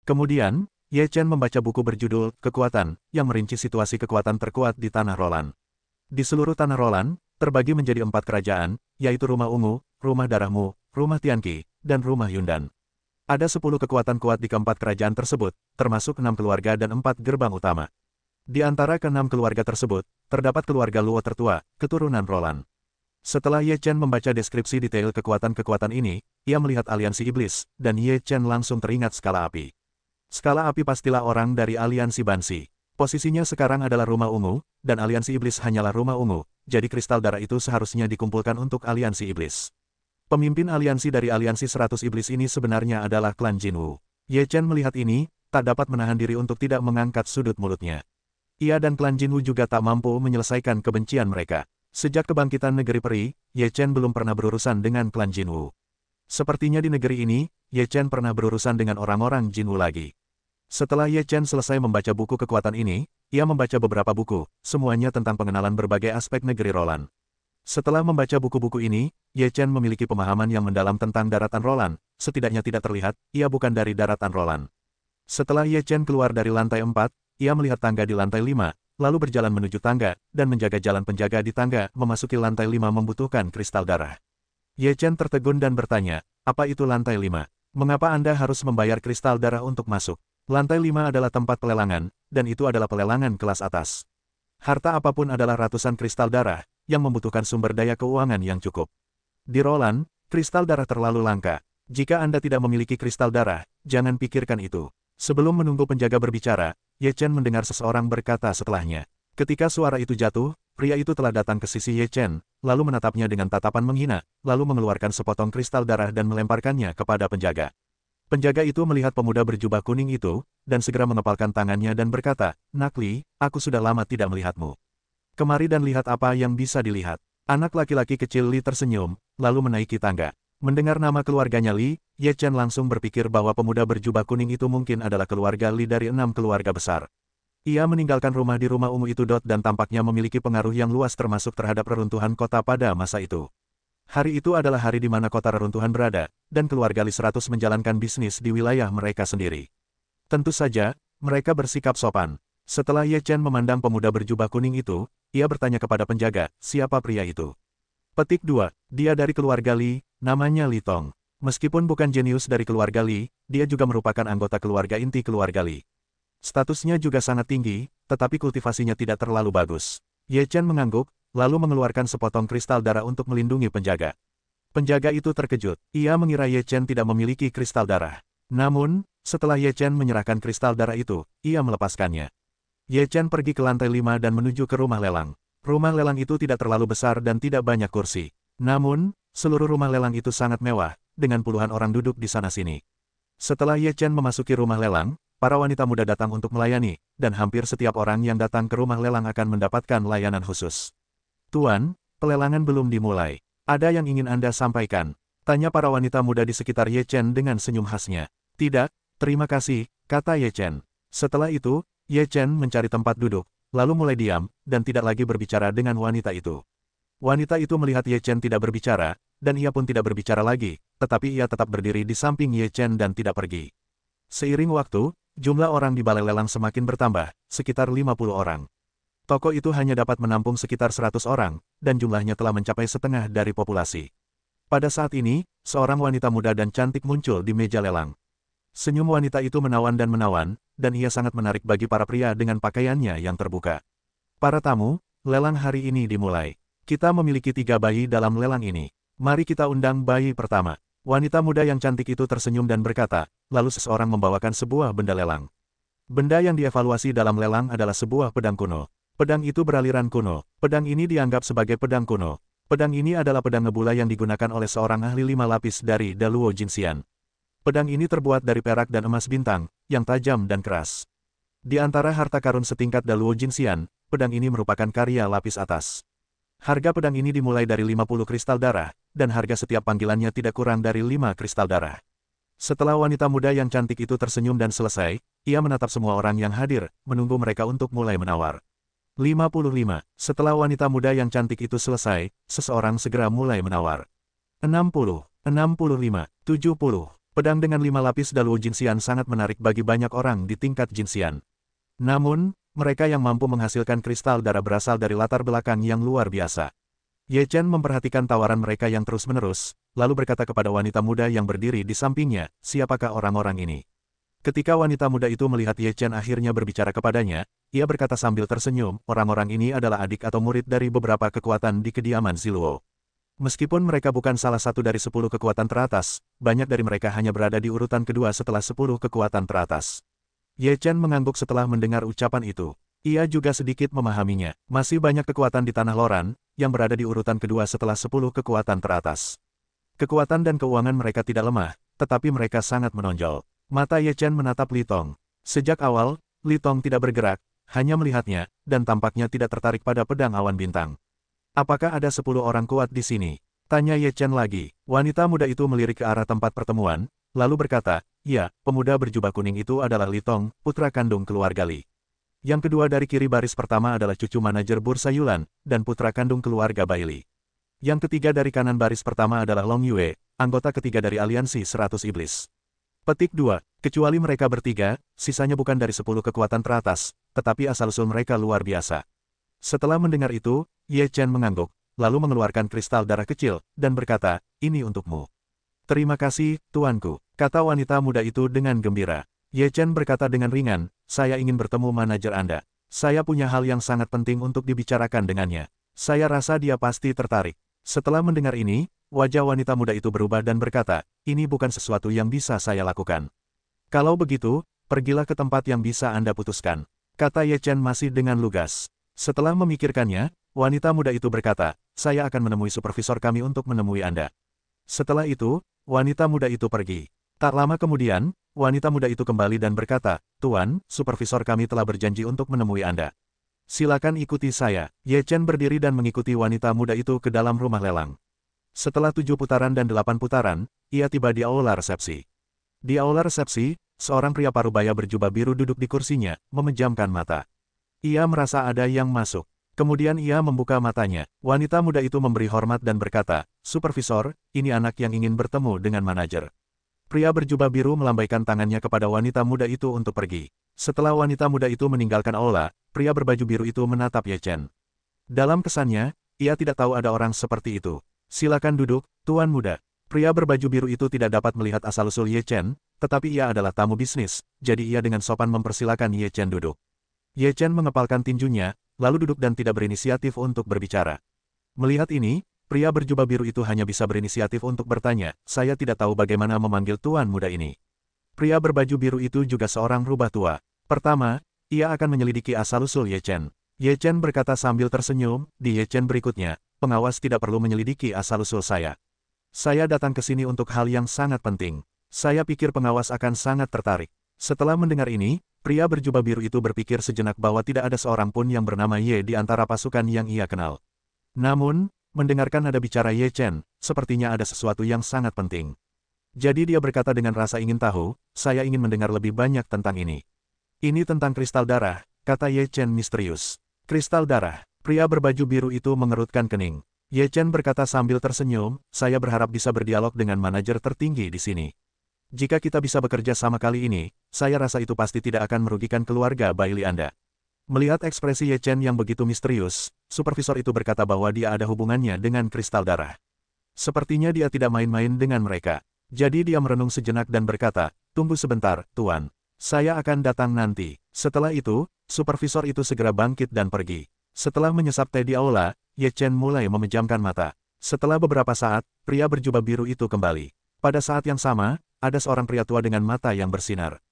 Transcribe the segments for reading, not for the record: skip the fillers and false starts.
Kemudian, Ye Chen membaca buku berjudul Kekuatan, yang merinci situasi kekuatan terkuat di Tanah Roland. Di seluruh Tanah Roland, terbagi menjadi 4 kerajaan, yaitu Rumah Ungu, Rumah Darahmu, Rumah Tianqi, dan Rumah Yundan. Ada 10 kekuatan kuat di keempat kerajaan tersebut, termasuk 6 keluarga dan 4 gerbang utama. Di antara ke-6 keluarga tersebut, terdapat keluarga Luo tertua, keturunan Roland. Setelah Ye Chen membaca deskripsi detail kekuatan-kekuatan ini, ia melihat aliansi iblis, dan Ye Chen langsung teringat skala api. Skala api pastilah orang dari aliansi Bansi. Posisinya sekarang adalah Rumah Ungu, dan aliansi iblis hanyalah Rumah Ungu, jadi kristal darah itu seharusnya dikumpulkan untuk aliansi iblis. Pemimpin aliansi dari aliansi 100 iblis ini sebenarnya adalah klan Jinwu. Ye Chen melihat ini, tak dapat menahan diri untuk tidak mengangkat sudut mulutnya. Ia dan klan Jinwu juga tak mampu menyelesaikan kebencian mereka. Sejak kebangkitan negeri peri, Ye Chen belum pernah berurusan dengan klan Jinwu. Sepertinya di negeri ini, Ye Chen pernah berurusan dengan orang-orang Jinwu lagi. Setelah Ye Chen selesai membaca buku kekuatan ini, ia membaca beberapa buku, semuanya tentang pengenalan berbagai aspek negeri Roland. Setelah membaca buku-buku ini, Ye Chen memiliki pemahaman yang mendalam tentang daratan Roland, setidaknya tidak terlihat, ia bukan dari daratan Roland. Setelah Ye Chen keluar dari lantai 4, ia melihat tangga di lantai 5, lalu berjalan menuju tangga, dan menjaga jalan penjaga di tangga, memasuki lantai 5 membutuhkan kristal darah. Ye Chen tertegun dan bertanya, apa itu lantai 5? Mengapa Anda harus membayar kristal darah untuk masuk? Lantai 5 adalah tempat pelelangan, dan itu adalah pelelangan kelas atas. Harta apapun adalah ratusan kristal darah, yang membutuhkan sumber daya keuangan yang cukup. Di Roland, kristal darah terlalu langka. Jika Anda tidak memiliki kristal darah, jangan pikirkan itu. Sebelum menunggu penjaga berbicara, Ye Chen mendengar seseorang berkata setelahnya. Ketika suara itu jatuh, pria itu telah datang ke sisi Ye Chen, lalu menatapnya dengan tatapan menghina, lalu mengeluarkan sepotong kristal darah dan melemparkannya kepada penjaga. Penjaga itu melihat pemuda berjubah kuning itu, dan segera mengepalkan tangannya dan berkata, "Nak Li, aku sudah lama tidak melihatmu. Kemari dan lihat apa yang bisa dilihat." Anak laki-laki kecil Li tersenyum, lalu menaiki tangga. Mendengar nama keluarganya Li, Ye Chen langsung berpikir bahwa pemuda berjubah kuning itu mungkin adalah keluarga Li dari 6 keluarga besar. Ia meninggalkan rumah di Rumah Ungu itu dan tampaknya memiliki pengaruh yang luas termasuk terhadap reruntuhan kota pada masa itu. Hari itu adalah hari di mana kota reruntuhan berada, dan keluarga Li 100 menjalankan bisnis di wilayah mereka sendiri. Tentu saja, mereka bersikap sopan. Setelah Ye Chen memandang pemuda berjubah kuning itu, ia bertanya kepada penjaga, siapa pria itu? Petik 2, dia dari keluarga Li, namanya Li Tong. Meskipun bukan jenius dari keluarga Li, dia juga merupakan anggota keluarga inti keluarga Li. Statusnya juga sangat tinggi, tetapi kultivasinya tidak terlalu bagus. Ye Chen mengangguk, lalu mengeluarkan sepotong kristal darah untuk melindungi penjaga. Penjaga itu terkejut, ia mengira Ye Chen tidak memiliki kristal darah. Namun, setelah Ye Chen menyerahkan kristal darah itu, ia melepaskannya. Ye Chen pergi ke lantai 5 dan menuju ke rumah lelang. Rumah lelang itu tidak terlalu besar dan tidak banyak kursi. Namun, seluruh rumah lelang itu sangat mewah, dengan puluhan orang duduk di sana-sini. Setelah Ye Chen memasuki rumah lelang, para wanita muda datang untuk melayani, dan hampir setiap orang yang datang ke rumah lelang akan mendapatkan layanan khusus. Tuan, pelelangan belum dimulai. Ada yang ingin Anda sampaikan? Tanya para wanita muda di sekitar Ye Chen dengan senyum khasnya. Tidak, terima kasih, kata Ye Chen. Setelah itu, Ye Chen mencari tempat duduk, lalu mulai diam, dan tidak lagi berbicara dengan wanita itu. Wanita itu melihat Ye Chen tidak berbicara, dan ia pun tidak berbicara lagi, tetapi ia tetap berdiri di samping Ye Chen dan tidak pergi. Seiring waktu, jumlah orang di balai lelang semakin bertambah, sekitar 50 orang. Toko itu hanya dapat menampung sekitar 100 orang, dan jumlahnya telah mencapai setengah dari populasi. Pada saat ini, seorang wanita muda dan cantik muncul di meja lelang. Senyum wanita itu menawan, dan ia sangat menarik bagi para pria dengan pakaiannya yang terbuka. Para tamu, lelang hari ini dimulai. Kita memiliki 3 bayi dalam lelang ini. Mari kita undang bayi pertama. Wanita muda yang cantik itu tersenyum dan berkata, lalu seseorang membawakan sebuah benda lelang. Benda yang dievaluasi dalam lelang adalah sebuah pedang kuno. Pedang itu beraliran kuno. Pedang ini dianggap sebagai pedang kuno. Pedang ini adalah pedang ngebula yang digunakan oleh seorang ahli 5 lapis dari Daluo Jinxian. Pedang ini terbuat dari perak dan emas bintang, yang tajam dan keras. Di antara harta karun setingkat Daluo Jinxian, pedang ini merupakan karya lapis atas. Harga pedang ini dimulai dari 50 kristal darah, dan harga setiap panggilannya tidak kurang dari 5 kristal darah. Setelah wanita muda yang cantik itu tersenyum dan selesai, ia menatap semua orang yang hadir, menunggu mereka untuk mulai menawar. 55. Setelah wanita muda yang cantik itu selesai, seseorang segera mulai menawar. 60, 65, 70, Pedang dengan 5 lapis Daluo Jinxian sangat menarik bagi banyak orang di tingkat Jinxian. Namun, mereka yang mampu menghasilkan kristal darah berasal dari latar belakang yang luar biasa. Ye Chen memperhatikan tawaran mereka yang terus-menerus, lalu berkata kepada wanita muda yang berdiri di sampingnya, siapakah orang-orang ini? Ketika wanita muda itu melihat Ye Chen akhirnya berbicara kepadanya, ia berkata sambil tersenyum, orang-orang ini adalah adik atau murid dari beberapa kekuatan di kediaman Ziluo. Meskipun mereka bukan salah satu dari 10 kekuatan teratas, banyak dari mereka hanya berada di urutan kedua setelah 10 kekuatan teratas. Ye Chen mengangguk setelah mendengar ucapan itu. Ia juga sedikit memahaminya. Masih banyak kekuatan di Tanah Loran, yang berada di urutan kedua setelah 10 kekuatan teratas. Kekuatan dan keuangan mereka tidak lemah, tetapi mereka sangat menonjol. Mata Ye Chen menatap Li Tong. Sejak awal, Li Tong tidak bergerak, hanya melihatnya, dan tampaknya tidak tertarik pada pedang awan bintang. Apakah ada 10 orang kuat di sini? Tanya Ye Chen lagi. Wanita muda itu melirik ke arah tempat pertemuan, lalu berkata, ya, pemuda berjubah kuning itu adalah Li Tong, putra kandung keluarga Li. Yang kedua dari kiri baris pertama adalah cucu manajer Bursa Yulan, dan putra kandung keluarga Bai Li. Yang ketiga dari kanan baris pertama adalah Long Yue, anggota ketiga dari aliansi 100 Iblis. Petik 2. Kecuali mereka bertiga, sisanya bukan dari 10 kekuatan teratas, tetapi asal-usul mereka luar biasa. Setelah mendengar itu, Ye Chen mengangguk, lalu mengeluarkan kristal darah kecil, dan berkata, ini untukmu. Terima kasih, tuanku, kata wanita muda itu dengan gembira. Ye Chen berkata dengan ringan, saya ingin bertemu manajer Anda. Saya punya hal yang sangat penting untuk dibicarakan dengannya. Saya rasa dia pasti tertarik. Setelah mendengar ini, wajah wanita muda itu berubah dan berkata, ini bukan sesuatu yang bisa saya lakukan. Kalau begitu, pergilah ke tempat yang bisa Anda putuskan, kata Ye Chen masih dengan lugas. Setelah memikirkannya, wanita muda itu berkata, saya akan menemui supervisor kami untuk menemui Anda. Setelah itu, wanita muda itu pergi. Tak lama kemudian, wanita muda itu kembali dan berkata, Tuan, supervisor kami telah berjanji untuk menemui Anda. Silakan ikuti saya. Ye Chen berdiri dan mengikuti wanita muda itu ke dalam rumah lelang. Setelah 7 putaran dan 8 putaran, ia tiba di aula resepsi. Di aula resepsi, seorang pria parubaya berjubah biru duduk di kursinya, memejamkan mata. Ia merasa ada yang masuk. Kemudian ia membuka matanya. Wanita muda itu memberi hormat dan berkata, Supervisor, ini anak yang ingin bertemu dengan manajer. Pria berjubah biru melambaikan tangannya kepada wanita muda itu untuk pergi. Setelah wanita muda itu meninggalkan aula, pria berbaju biru itu menatap Ye Chen. Dalam kesannya, ia tidak tahu ada orang seperti itu. Silakan duduk, Tuan Muda. Pria berbaju biru itu tidak dapat melihat asal-usul Ye Chen, tetapi ia adalah tamu bisnis, jadi ia dengan sopan mempersilakan Ye Chen duduk. Ye Chen mengepalkan tinjunya, lalu duduk dan tidak berinisiatif untuk berbicara. Melihat ini, pria berjubah biru itu hanya bisa berinisiatif untuk bertanya, saya tidak tahu bagaimana memanggil Tuan Muda ini. Pria berbaju biru itu juga seorang rubah tua. Pertama, ia akan menyelidiki asal-usul Ye Chen. Ye Chen berkata sambil tersenyum, di Ye Chen berikutnya, pengawas tidak perlu menyelidiki asal-usul saya. Saya datang ke sini untuk hal yang sangat penting. Saya pikir pengawas akan sangat tertarik. Setelah mendengar ini, pria berjubah biru itu berpikir sejenak bahwa tidak ada seorang pun yang bernama Ye di antara pasukan yang ia kenal. Namun, mendengarkan nada bicara Ye Chen, sepertinya ada sesuatu yang sangat penting. Jadi dia berkata dengan rasa ingin tahu, saya ingin mendengar lebih banyak tentang ini. Ini tentang kristal darah, kata Ye Chen misterius. Kristal darah, pria berbaju biru itu mengerutkan kening. Ye Chen berkata sambil tersenyum, saya berharap bisa berdialog dengan manajer tertinggi di sini. Jika kita bisa bekerja sama kali ini, saya rasa itu pasti tidak akan merugikan keluarga Bai Li Anda. Melihat ekspresi Ye Chen yang begitu misterius, supervisor itu berkata bahwa dia ada hubungannya dengan kristal darah. Sepertinya dia tidak main-main dengan mereka. Jadi dia merenung sejenak dan berkata, tunggu sebentar, Tuan. Saya akan datang nanti. Setelah itu, supervisor itu segera bangkit dan pergi. Setelah menyesap teh di aula, Ye Chen mulai memejamkan mata. Setelah beberapa saat, pria berjubah biru itu kembali. Pada saat yang sama, ada seorang pria tua dengan mata yang bersinar.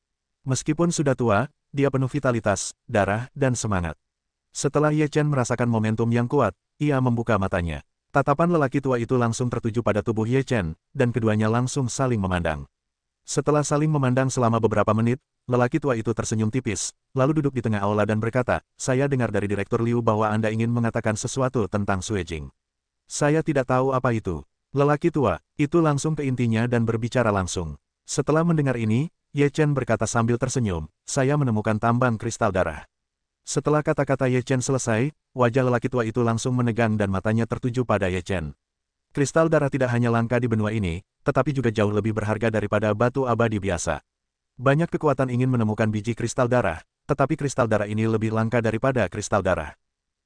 Meskipun sudah tua, dia penuh vitalitas, darah, dan semangat. Setelah Ye Chen merasakan momentum yang kuat, ia membuka matanya. Tatapan lelaki tua itu langsung tertuju pada tubuh Ye Chen, dan keduanya langsung saling memandang. Setelah saling memandang selama beberapa menit, lelaki tua itu tersenyum tipis, lalu duduk di tengah aula dan berkata, saya dengar dari Direktur Liu bahwa Anda ingin mengatakan sesuatu tentang Sui Jing. Saya tidak tahu apa itu. Lelaki tua itu langsung ke intinya dan berbicara langsung. Setelah mendengar ini, Ye Chen berkata sambil tersenyum, saya menemukan tambang kristal darah. Setelah kata-kata Ye Chen selesai, wajah lelaki tua itu langsung menegang dan matanya tertuju pada Ye Chen. Kristal darah tidak hanya langka di benua ini, tetapi juga jauh lebih berharga daripada batu abadi biasa. Banyak kekuatan ingin menemukan biji kristal darah, tetapi kristal darah ini lebih langka daripada kristal darah.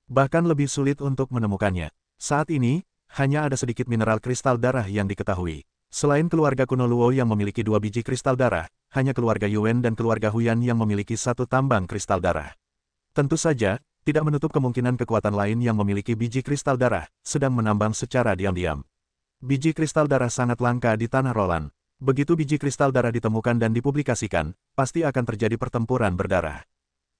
Bahkan lebih sulit untuk menemukannya. Saat ini, hanya ada sedikit mineral kristal darah yang diketahui. Selain keluarga kuno Luo yang memiliki 2 biji kristal darah, hanya keluarga Yuan dan keluarga Huyan yang memiliki 1 tambang kristal darah. Tentu saja, tidak menutup kemungkinan kekuatan lain yang memiliki biji kristal darah, sedang menambang secara diam-diam. Biji kristal darah sangat langka di tanah Roland. Begitu biji kristal darah ditemukan dan dipublikasikan, pasti akan terjadi pertempuran berdarah.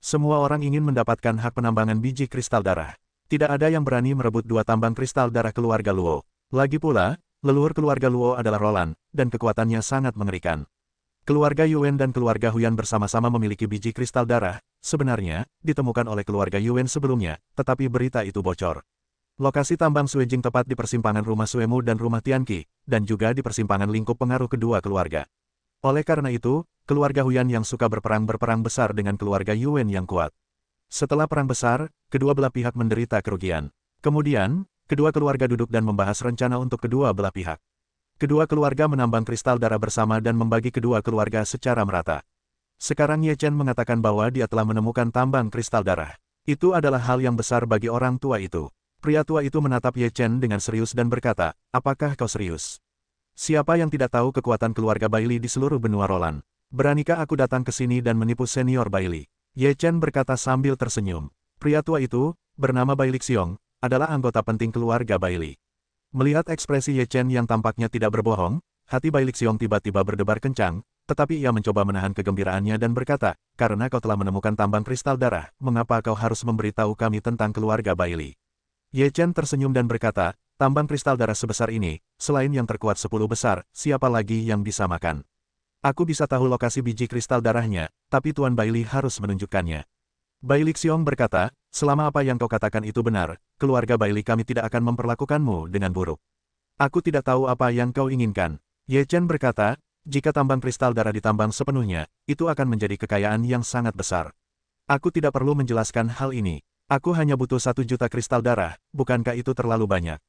Semua orang ingin mendapatkan hak penambangan biji kristal darah. Tidak ada yang berani merebut 2 tambang kristal darah keluarga Luo. Lagi pula, leluhur keluarga Luo adalah Roland, dan kekuatannya sangat mengerikan. Keluarga Yuan dan keluarga Huyan bersama-sama memiliki biji kristal darah, sebenarnya, ditemukan oleh keluarga Yuan sebelumnya, tetapi berita itu bocor. Lokasi tambang Suejing tepat di persimpangan rumah Suemu dan rumah Tianqi, dan juga di persimpangan lingkup pengaruh kedua keluarga. Oleh karena itu, keluarga Huyan yang suka berperang besar dengan keluarga Yuan yang kuat. Setelah perang besar, kedua belah pihak menderita kerugian. Kemudian, kedua keluarga duduk dan membahas rencana untuk kedua belah pihak. Kedua keluarga menambang kristal darah bersama dan membagi kedua keluarga secara merata. Sekarang Ye Chen mengatakan bahwa dia telah menemukan tambang kristal darah. Itu adalah hal yang besar bagi orang tua itu. Pria tua itu menatap Ye Chen dengan serius dan berkata, "Apakah kau serius? Siapa yang tidak tahu kekuatan keluarga Bailey di seluruh benua Roland? Beranikah aku datang ke sini dan menipu senior Bailey?" Ye Chen berkata sambil tersenyum. Pria tua itu, bernama Bai Lixiong, adalah anggota penting keluarga Bailey. Melihat ekspresi Ye Chen yang tampaknya tidak berbohong, hati Bai Lixiong tiba-tiba berdebar kencang, tetapi ia mencoba menahan kegembiraannya dan berkata, "Karena kau telah menemukan tambang kristal darah, mengapa kau harus memberitahu kami tentang keluarga Bailey?" Ye Chen tersenyum dan berkata, "Tambang kristal darah sebesar ini, selain yang terkuat 10 besar, siapa lagi yang bisa makan? Aku bisa tahu lokasi biji kristal darahnya, tapi Tuan Bailey harus menunjukkannya." Bai Lixiong berkata, "Selama apa yang kau katakan itu benar, keluarga Bailey kami tidak akan memperlakukanmu dengan buruk. Aku tidak tahu apa yang kau inginkan." Ye Chen berkata, "Jika tambang kristal darah ditambang sepenuhnya, itu akan menjadi kekayaan yang sangat besar. Aku tidak perlu menjelaskan hal ini. Aku hanya butuh 1 juta kristal darah, bukankah itu terlalu banyak?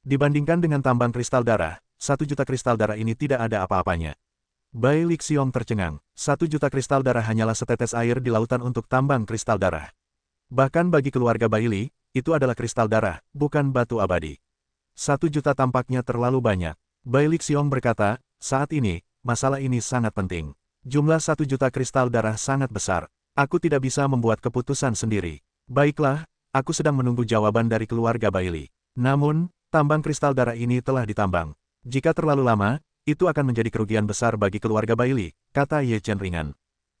Dibandingkan dengan tambang kristal darah, 1 juta kristal darah ini tidak ada apa-apanya." Bai Lixiong tercengang. 1 juta kristal darah hanyalah setetes air di lautan untuk tambang kristal darah. Bahkan bagi keluarga Bailey, itu adalah kristal darah, bukan batu abadi. 1 juta tampaknya terlalu banyak. Bai Lixiong berkata, "Saat ini, masalah ini sangat penting. Jumlah 1 juta kristal darah sangat besar. Aku tidak bisa membuat keputusan sendiri. Baiklah, aku sedang menunggu jawaban dari keluarga Bailey. Namun, tambang kristal darah ini telah ditambang. Jika terlalu lama, itu akan menjadi kerugian besar bagi keluarga Bailey," kata Ye Chen ringan.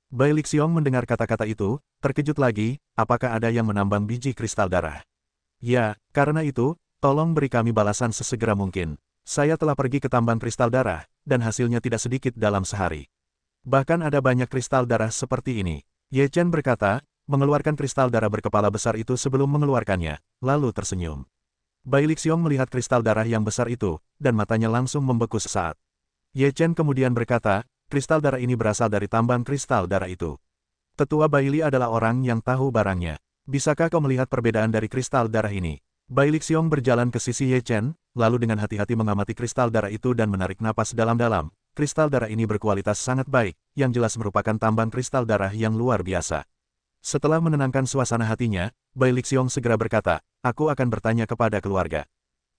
Bai Lixiong mendengar kata-kata itu, terkejut lagi, "Apakah ada yang menambang biji kristal darah?" "Ya, karena itu, tolong beri kami balasan sesegera mungkin. Saya telah pergi ke tambang kristal darah, dan hasilnya tidak sedikit dalam sehari. Bahkan ada banyak kristal darah seperti ini." Ye Chen berkata, mengeluarkan kristal darah berkepala besar itu sebelum mengeluarkannya, lalu tersenyum. Bai Lixiong melihat kristal darah yang besar itu, dan matanya langsung membeku sesaat. Ye Chen kemudian berkata, "Kristal darah ini berasal dari tambang kristal darah itu. Tetua Bailey adalah orang yang tahu barangnya. Bisakah kau melihat perbedaan dari kristal darah ini?" Bai Lixiong berjalan ke sisi Ye Chen, lalu dengan hati-hati mengamati kristal darah itu dan menarik napas dalam-dalam. Kristal darah ini berkualitas sangat baik, yang jelas merupakan tambang kristal darah yang luar biasa. Setelah menenangkan suasana hatinya, Bai Lixiong segera berkata, "Aku akan bertanya kepada keluarga.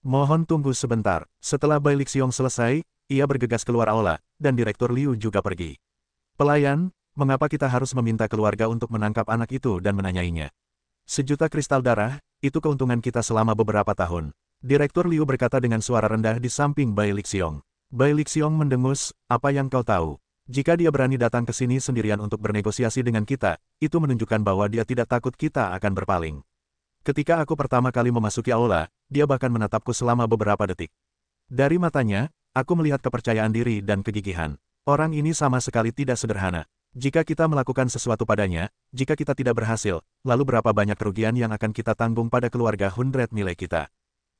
Mohon tunggu sebentar." Setelah Bai Lixiong selesai, ia bergegas keluar aula, dan Direktur Liu juga pergi. "Pelayan, mengapa kita harus meminta keluarga untuk menangkap anak itu dan menanyainya? 1 juta kristal darah, itu keuntungan kita selama beberapa tahun." Direktur Liu berkata dengan suara rendah di samping Bai Lixiong. Bai Lixiong mendengus, "Apa yang kau tahu? Jika dia berani datang ke sini sendirian untuk bernegosiasi dengan kita, itu menunjukkan bahwa dia tidak takut kita akan berpaling. Ketika aku pertama kali memasuki aula, dia bahkan menatapku selama beberapa detik. Dari matanya, aku melihat kepercayaan diri dan kegigihan. Orang ini sama sekali tidak sederhana. Jika kita melakukan sesuatu padanya, jika kita tidak berhasil, lalu berapa banyak kerugian yang akan kita tanggung pada keluarga Hundred milik kita?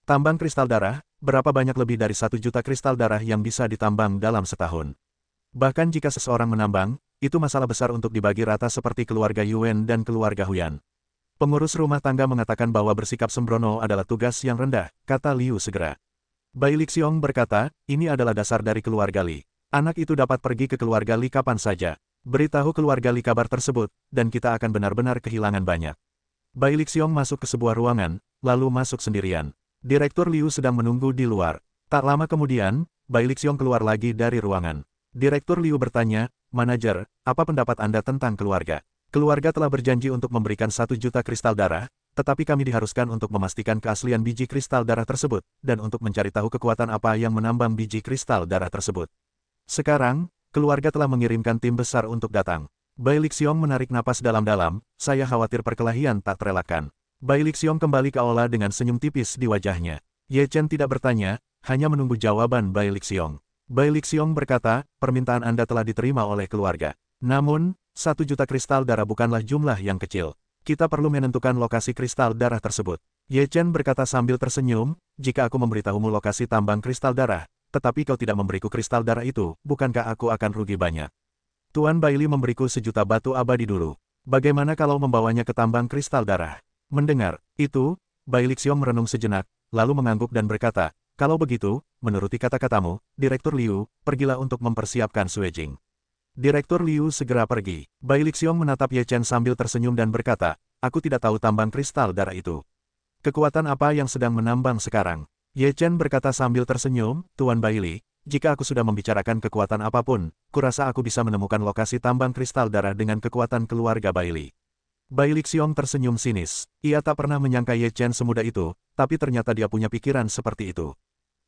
Tambang kristal darah, berapa banyak lebih dari 1 juta kristal darah yang bisa ditambang dalam setahun? Bahkan jika seseorang menambang, itu masalah besar untuk dibagi rata seperti keluarga Yuan dan keluarga Huyan." "Pengurus rumah tangga mengatakan bahwa bersikap sembrono adalah tugas yang rendah," kata Liu segera. Bai Lixiong berkata, ini adalah dasar dari keluarga Li. Anak itu dapat pergi ke keluarga Li kapan saja. Beritahu keluarga Li kabar tersebut, dan kita akan benar-benar kehilangan banyak. Bai Lixiong masuk ke sebuah ruangan, lalu masuk sendirian. Direktur Liu sedang menunggu di luar. Tak lama kemudian, Bai Lixiong keluar lagi dari ruangan. Direktur Liu bertanya, "Manajer, apa pendapat Anda tentang keluarga? Keluarga telah berjanji untuk memberikan 1 juta kristal darah, tetapi kami diharuskan untuk memastikan keaslian biji kristal darah tersebut, dan untuk mencari tahu kekuatan apa yang menambang biji kristal darah tersebut. Sekarang, keluarga telah mengirimkan tim besar untuk datang." Bai Lixiong menarik napas dalam-dalam, "Saya khawatir perkelahian tak terelakkan." Bai Lixiong kembali ke aula dengan senyum tipis di wajahnya. Ye Chen tidak bertanya, hanya menunggu jawaban Bai Lixiong. Bai Lixiong berkata, "Permintaan Anda telah diterima oleh keluarga. Namun, 1 juta kristal darah bukanlah jumlah yang kecil. Kita perlu menentukan lokasi kristal darah tersebut." Ye Chen berkata sambil tersenyum, "Jika aku memberitahumu lokasi tambang kristal darah, tetapi kau tidak memberiku kristal darah itu, bukankah aku akan rugi banyak? Tuan Bailey memberiku 1 juta batu abadi dulu. Bagaimana kalau membawanya ke tambang kristal darah?" Mendengar itu, Bai Lixiong merenung sejenak, lalu mengangguk dan berkata, "Kalau begitu, menuruti kata-katamu, Direktur Liu, pergilah untuk mempersiapkan Suejing." Direktur Liu segera pergi. Bai Lixiong menatap Ye Chen sambil tersenyum dan berkata, "Aku tidak tahu tambang kristal darah itu. Kekuatan apa yang sedang menambang sekarang?" Ye Chen berkata sambil tersenyum, "Tuan Bailey, jika aku sudah membicarakan kekuatan apapun, kurasa aku bisa menemukan lokasi tambang kristal darah dengan kekuatan keluarga Bailey." Bai Lixiong tersenyum sinis. Ia tak pernah menyangka Ye Chen semudah itu, tapi ternyata dia punya pikiran seperti itu.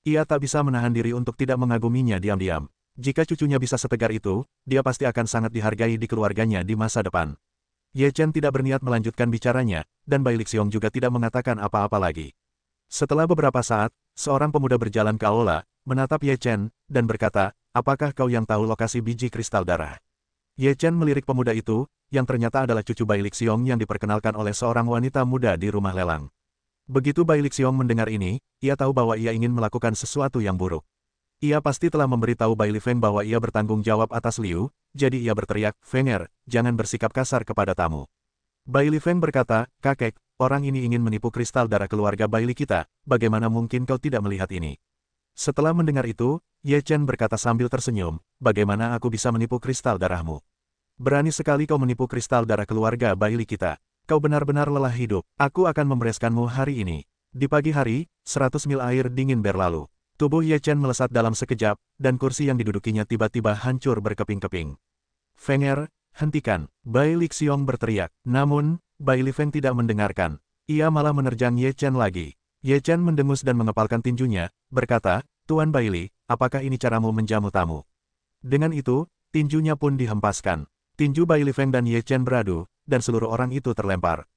Ia tak bisa menahan diri untuk tidak mengaguminya diam-diam. Jika cucunya bisa setegar itu, dia pasti akan sangat dihargai di keluarganya di masa depan. Ye Chen tidak berniat melanjutkan bicaranya, dan Bai Lixiong juga tidak mengatakan apa-apa lagi. Setelah beberapa saat, seorang pemuda berjalan ke aula, menatap Ye Chen, dan berkata, "Apakah kau yang tahu lokasi biji kristal darah?" Ye Chen melirik pemuda itu, yang ternyata adalah cucu Bai Lixiong yang diperkenalkan oleh seorang wanita muda di rumah lelang. Begitu Bai Lixiong mendengar ini, ia tahu bahwa ia ingin melakukan sesuatu yang buruk. Ia pasti telah memberitahu Bai Lifeng bahwa ia bertanggung jawab atas Liu, jadi ia berteriak, "Fenger, jangan bersikap kasar kepada tamu." Bai Lifeng berkata, "Kakek, orang ini ingin menipu kristal darah keluarga Bai Li kita, bagaimana mungkin kau tidak melihat ini?" Setelah mendengar itu, Ye Chen berkata sambil tersenyum, "Bagaimana aku bisa menipu kristal darahmu? Berani sekali kau menipu kristal darah keluarga Bai Li kita. Kau benar-benar lelah hidup. Aku akan membereskanmu hari ini." Di pagi hari, 100 mil air dingin berlalu. Tubuh Ye Chen melesat dalam sekejap, dan kursi yang didudukinya tiba-tiba hancur berkeping-keping. "Fenger, hentikan!" Bai Lixiong berteriak. Namun, Bai Lifeng tidak mendengarkan. Ia malah menerjang Ye Chen lagi. Ye Chen mendengus dan mengepalkan tinjunya, berkata, "Tuan Bai Li, apakah ini caramu menjamu tamu?" Dengan itu, tinjunya pun dihempaskan. Tinju Bai Lifeng dan Ye Chen beradu, dan seluruh orang itu terlempar.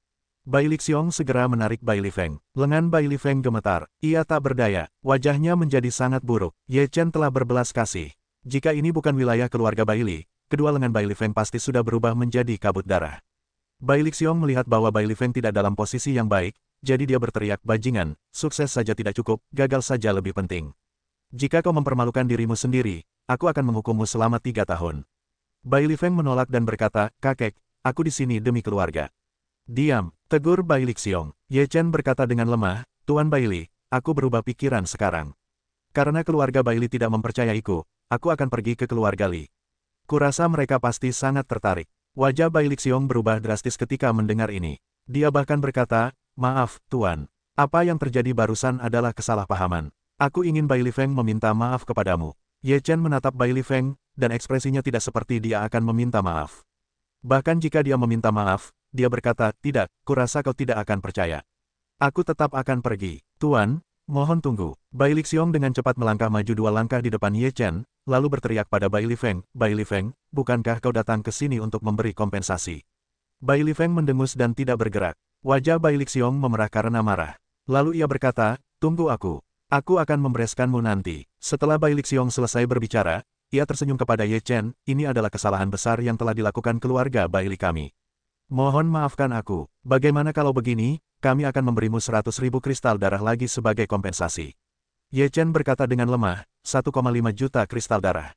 Bai Lixiong segera menarik Bai Lifeng. Lengan Bai Lifeng gemetar. Ia tak berdaya. Wajahnya menjadi sangat buruk. Ye Chen telah berbelas kasih. Jika ini bukan wilayah keluarga Bai Li, kedua lengan Bai Lifeng pasti sudah berubah menjadi kabut darah. Bai Lixiong melihat bahwa Bai Lifeng tidak dalam posisi yang baik, jadi dia berteriak, "Bajingan, sukses saja tidak cukup, gagal saja lebih penting. Jika kau mempermalukan dirimu sendiri, aku akan menghukummu selama 3 tahun." Bai Lifeng menolak dan berkata, "Kakek, aku di sini demi keluarga." "Diam," tegur Bai Lixiong. Ye Chen berkata dengan lemah, "Tuan Bai Li, aku berubah pikiran sekarang. Karena keluarga Bai Li tidak mempercayaiku, aku akan pergi ke keluarga Li. Kurasa mereka pasti sangat tertarik." Wajah Bai Lixiong berubah drastis ketika mendengar ini. Dia bahkan berkata, "Maaf, Tuan. Apa yang terjadi barusan adalah kesalahpahaman. Aku ingin Bai Lifeng meminta maaf kepadamu." Ye Chen menatap Bai Lifeng, dan ekspresinya tidak seperti dia akan meminta maaf. Bahkan jika dia meminta maaf, dia berkata, "Tidak, kurasa kau tidak akan percaya. Aku tetap akan pergi." "Tuan, mohon tunggu." Bai Lixiong dengan cepat melangkah maju 2 langkah di depan Ye Chen, lalu berteriak pada Bai Lifeng, "Bai Lifeng, bukankah kau datang ke sini untuk memberi kompensasi?" Bai Lifeng mendengus dan tidak bergerak. Wajah Bai Lixiong memerah karena marah. Lalu ia berkata, "Tunggu aku. Aku akan membereskanmu nanti." Setelah Bai Lixiong selesai berbicara, ia tersenyum kepada Ye Chen, "Ini adalah kesalahan besar yang telah dilakukan keluarga Bai Li kami. Mohon maafkan aku. Bagaimana kalau begini, kami akan memberimu 100.000 kristal darah lagi sebagai kompensasi." Ye Chen berkata dengan lemah, 1,5 juta kristal darah.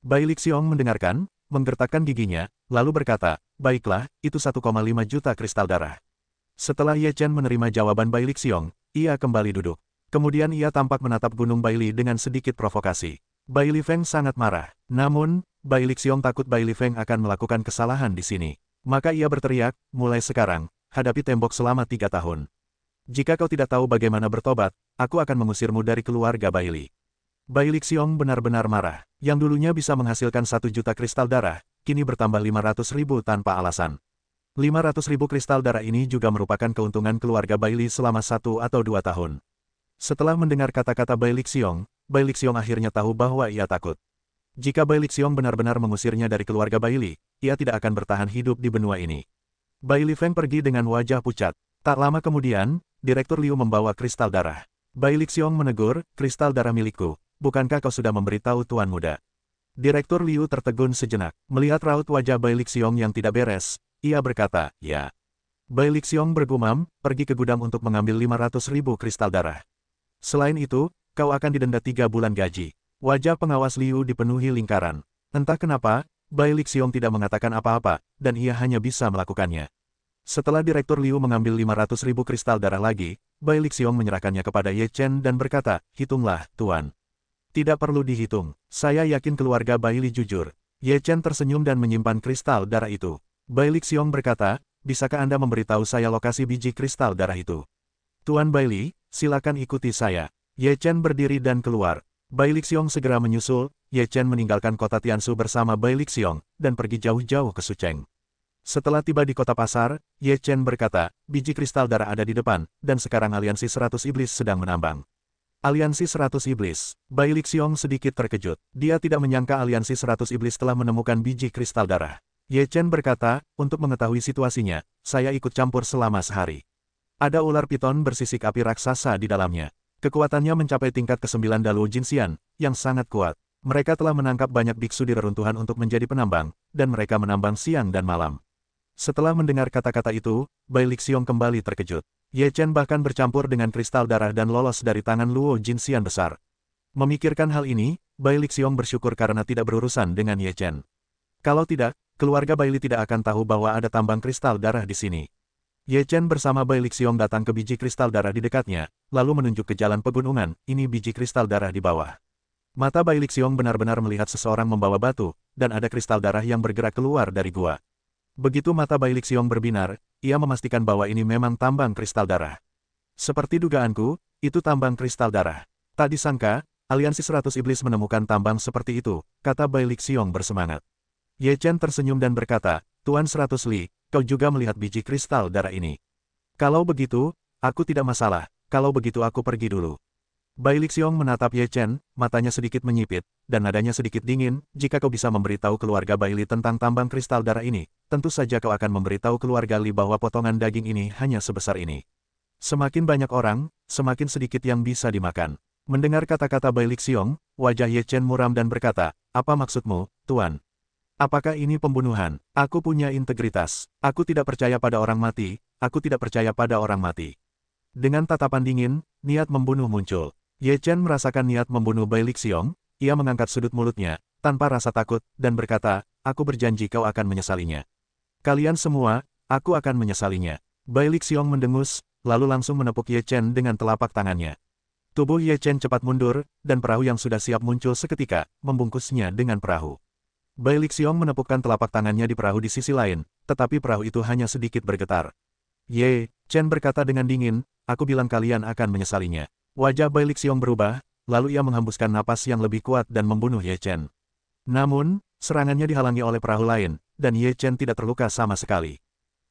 Bai Lixiong mendengarkan, menggertakkan giginya, lalu berkata, "Baiklah, itu 1,5 juta kristal darah." Setelah Ye Chen menerima jawaban Bai Lixiong, ia kembali duduk. Kemudian ia tampak menatap Gunung Baili dengan sedikit provokasi. Baili Feng sangat marah. Namun, Baili Xiong takut Baili Feng akan melakukan kesalahan di sini. Maka ia berteriak, mulai sekarang, hadapi tembok selama 3 tahun. Jika kau tidak tahu bagaimana bertobat, aku akan mengusirmu dari keluarga Baili. Baili Xiong benar-benar marah. Yang dulunya bisa menghasilkan 1 juta kristal darah, kini bertambah 500.000 tanpa alasan. 500.000 kristal darah ini juga merupakan keuntungan keluarga Baili selama 1 atau 2 tahun. Setelah mendengar kata-kata Baili Xiong akhirnya tahu bahwa ia takut. Jika Baili Xiong benar-benar mengusirnya dari keluarga Baili, ia tidak akan bertahan hidup di benua ini. Baili Feng pergi dengan wajah pucat. Tak lama kemudian, Direktur Liu membawa kristal darah. Baili Xiong menegur, kristal darah milikku, bukankah kau sudah memberitahu Tuan Muda? Direktur Liu tertegun sejenak. Melihat raut wajah Baili Xiong yang tidak beres, ia berkata, ya. Baili Xiong bergumam, pergi ke gudang untuk mengambil 500.000 kristal darah. Selain itu, kau akan didenda 3 bulan gaji. Wajah pengawas Liu dipenuhi lingkaran. Entah kenapa, Baili Xiong tidak mengatakan apa-apa, dan ia hanya bisa melakukannya. Setelah Direktur Liu mengambil 500.000 kristal darah lagi, Baili Xiong menyerahkannya kepada Ye Chen dan berkata, hitunglah, Tuan. Tidak perlu dihitung, saya yakin keluarga Baili jujur. Ye Chen tersenyum dan menyimpan kristal darah itu. Baili Xiong berkata, bisakah Anda memberitahu saya lokasi biji kristal darah itu? Tuan Baili, silakan ikuti saya. Ye Chen berdiri dan keluar. Baili Xiong segera menyusul. Ye Chen meninggalkan kota Tiansu bersama Baili Xiong, dan pergi jauh-jauh ke Sucheng. Setelah tiba di kota pasar, Ye Chen berkata, biji kristal darah ada di depan, dan sekarang aliansi 100 iblis sedang menambang. Aliansi 100 iblis. Baili Xiong sedikit terkejut. Dia tidak menyangka aliansi 100 iblis telah menemukan biji kristal darah. Ye Chen berkata, untuk mengetahui situasinya, saya ikut campur selama sehari. Ada ular piton bersisik api raksasa di dalamnya. Kekuatannya mencapai tingkat ke-9 Daluo Jinxian, yang sangat kuat. Mereka telah menangkap banyak biksu di reruntuhan untuk menjadi penambang, dan mereka menambang siang dan malam. Setelah mendengar kata-kata itu, Baili Xiong kembali terkejut. Ye Chen bahkan bercampur dengan kristal darah dan lolos dari tangan Luo Jinxian besar. Memikirkan hal ini, Baili Xiong bersyukur karena tidak berurusan dengan Ye Chen. Kalau tidak, keluarga Baili tidak akan tahu bahwa ada tambang kristal darah di sini. Ye Chen bersama Baili Xiong datang ke biji kristal darah di dekatnya, lalu menunjuk ke jalan pegunungan, ini biji kristal darah di bawah. Mata Baili Xiong benar-benar melihat seseorang membawa batu, dan ada kristal darah yang bergerak keluar dari gua. Begitu mata Baili Xiong berbinar, ia memastikan bahwa ini memang tambang kristal darah. Seperti dugaanku, itu tambang kristal darah. Tak disangka, aliansi 100 iblis menemukan tambang seperti itu, kata Baili Xiong bersemangat. Ye Chen tersenyum dan berkata, Tuan 100 Li, kau juga melihat biji kristal darah ini. Kalau begitu, aku tidak masalah, kalau begitu aku pergi dulu. Baili Xiong menatap Ye Chen, matanya sedikit menyipit, dan nadanya sedikit dingin, jika kau bisa memberitahu keluarga Baili tentang tambang kristal darah ini, tentu saja kau akan memberitahu keluarga Li bahwa potongan daging ini hanya sebesar ini. Semakin banyak orang, semakin sedikit yang bisa dimakan. Mendengar kata-kata Baili Xiong, wajah Ye Chen muram dan berkata, apa maksudmu, Tuan? Apakah ini pembunuhan? Aku punya integritas. Aku tidak percaya pada orang mati, aku tidak percaya pada orang mati. Dengan tatapan dingin, niat membunuh muncul. Ye Chen merasakan niat membunuh Baili Xiong, ia mengangkat sudut mulutnya, tanpa rasa takut, dan berkata, aku berjanji kau akan menyesalinya. Kalian semua, aku akan menyesalinya. Baili Xiong mendengus, lalu langsung menepuk Ye Chen dengan telapak tangannya. Tubuh Ye Chen cepat mundur, dan perahu yang sudah siap muncul seketika, membungkusnya dengan perahu. Baili Xiong menepukkan telapak tangannya di perahu di sisi lain, tetapi perahu itu hanya sedikit bergetar. Ye Chen berkata dengan dingin, aku bilang kalian akan menyesalinya. Wajah Baili Xiong berubah, lalu ia menghembuskan napas yang lebih kuat dan membunuh Ye Chen. Namun, serangannya dihalangi oleh perahu lain, dan Ye Chen tidak terluka sama sekali.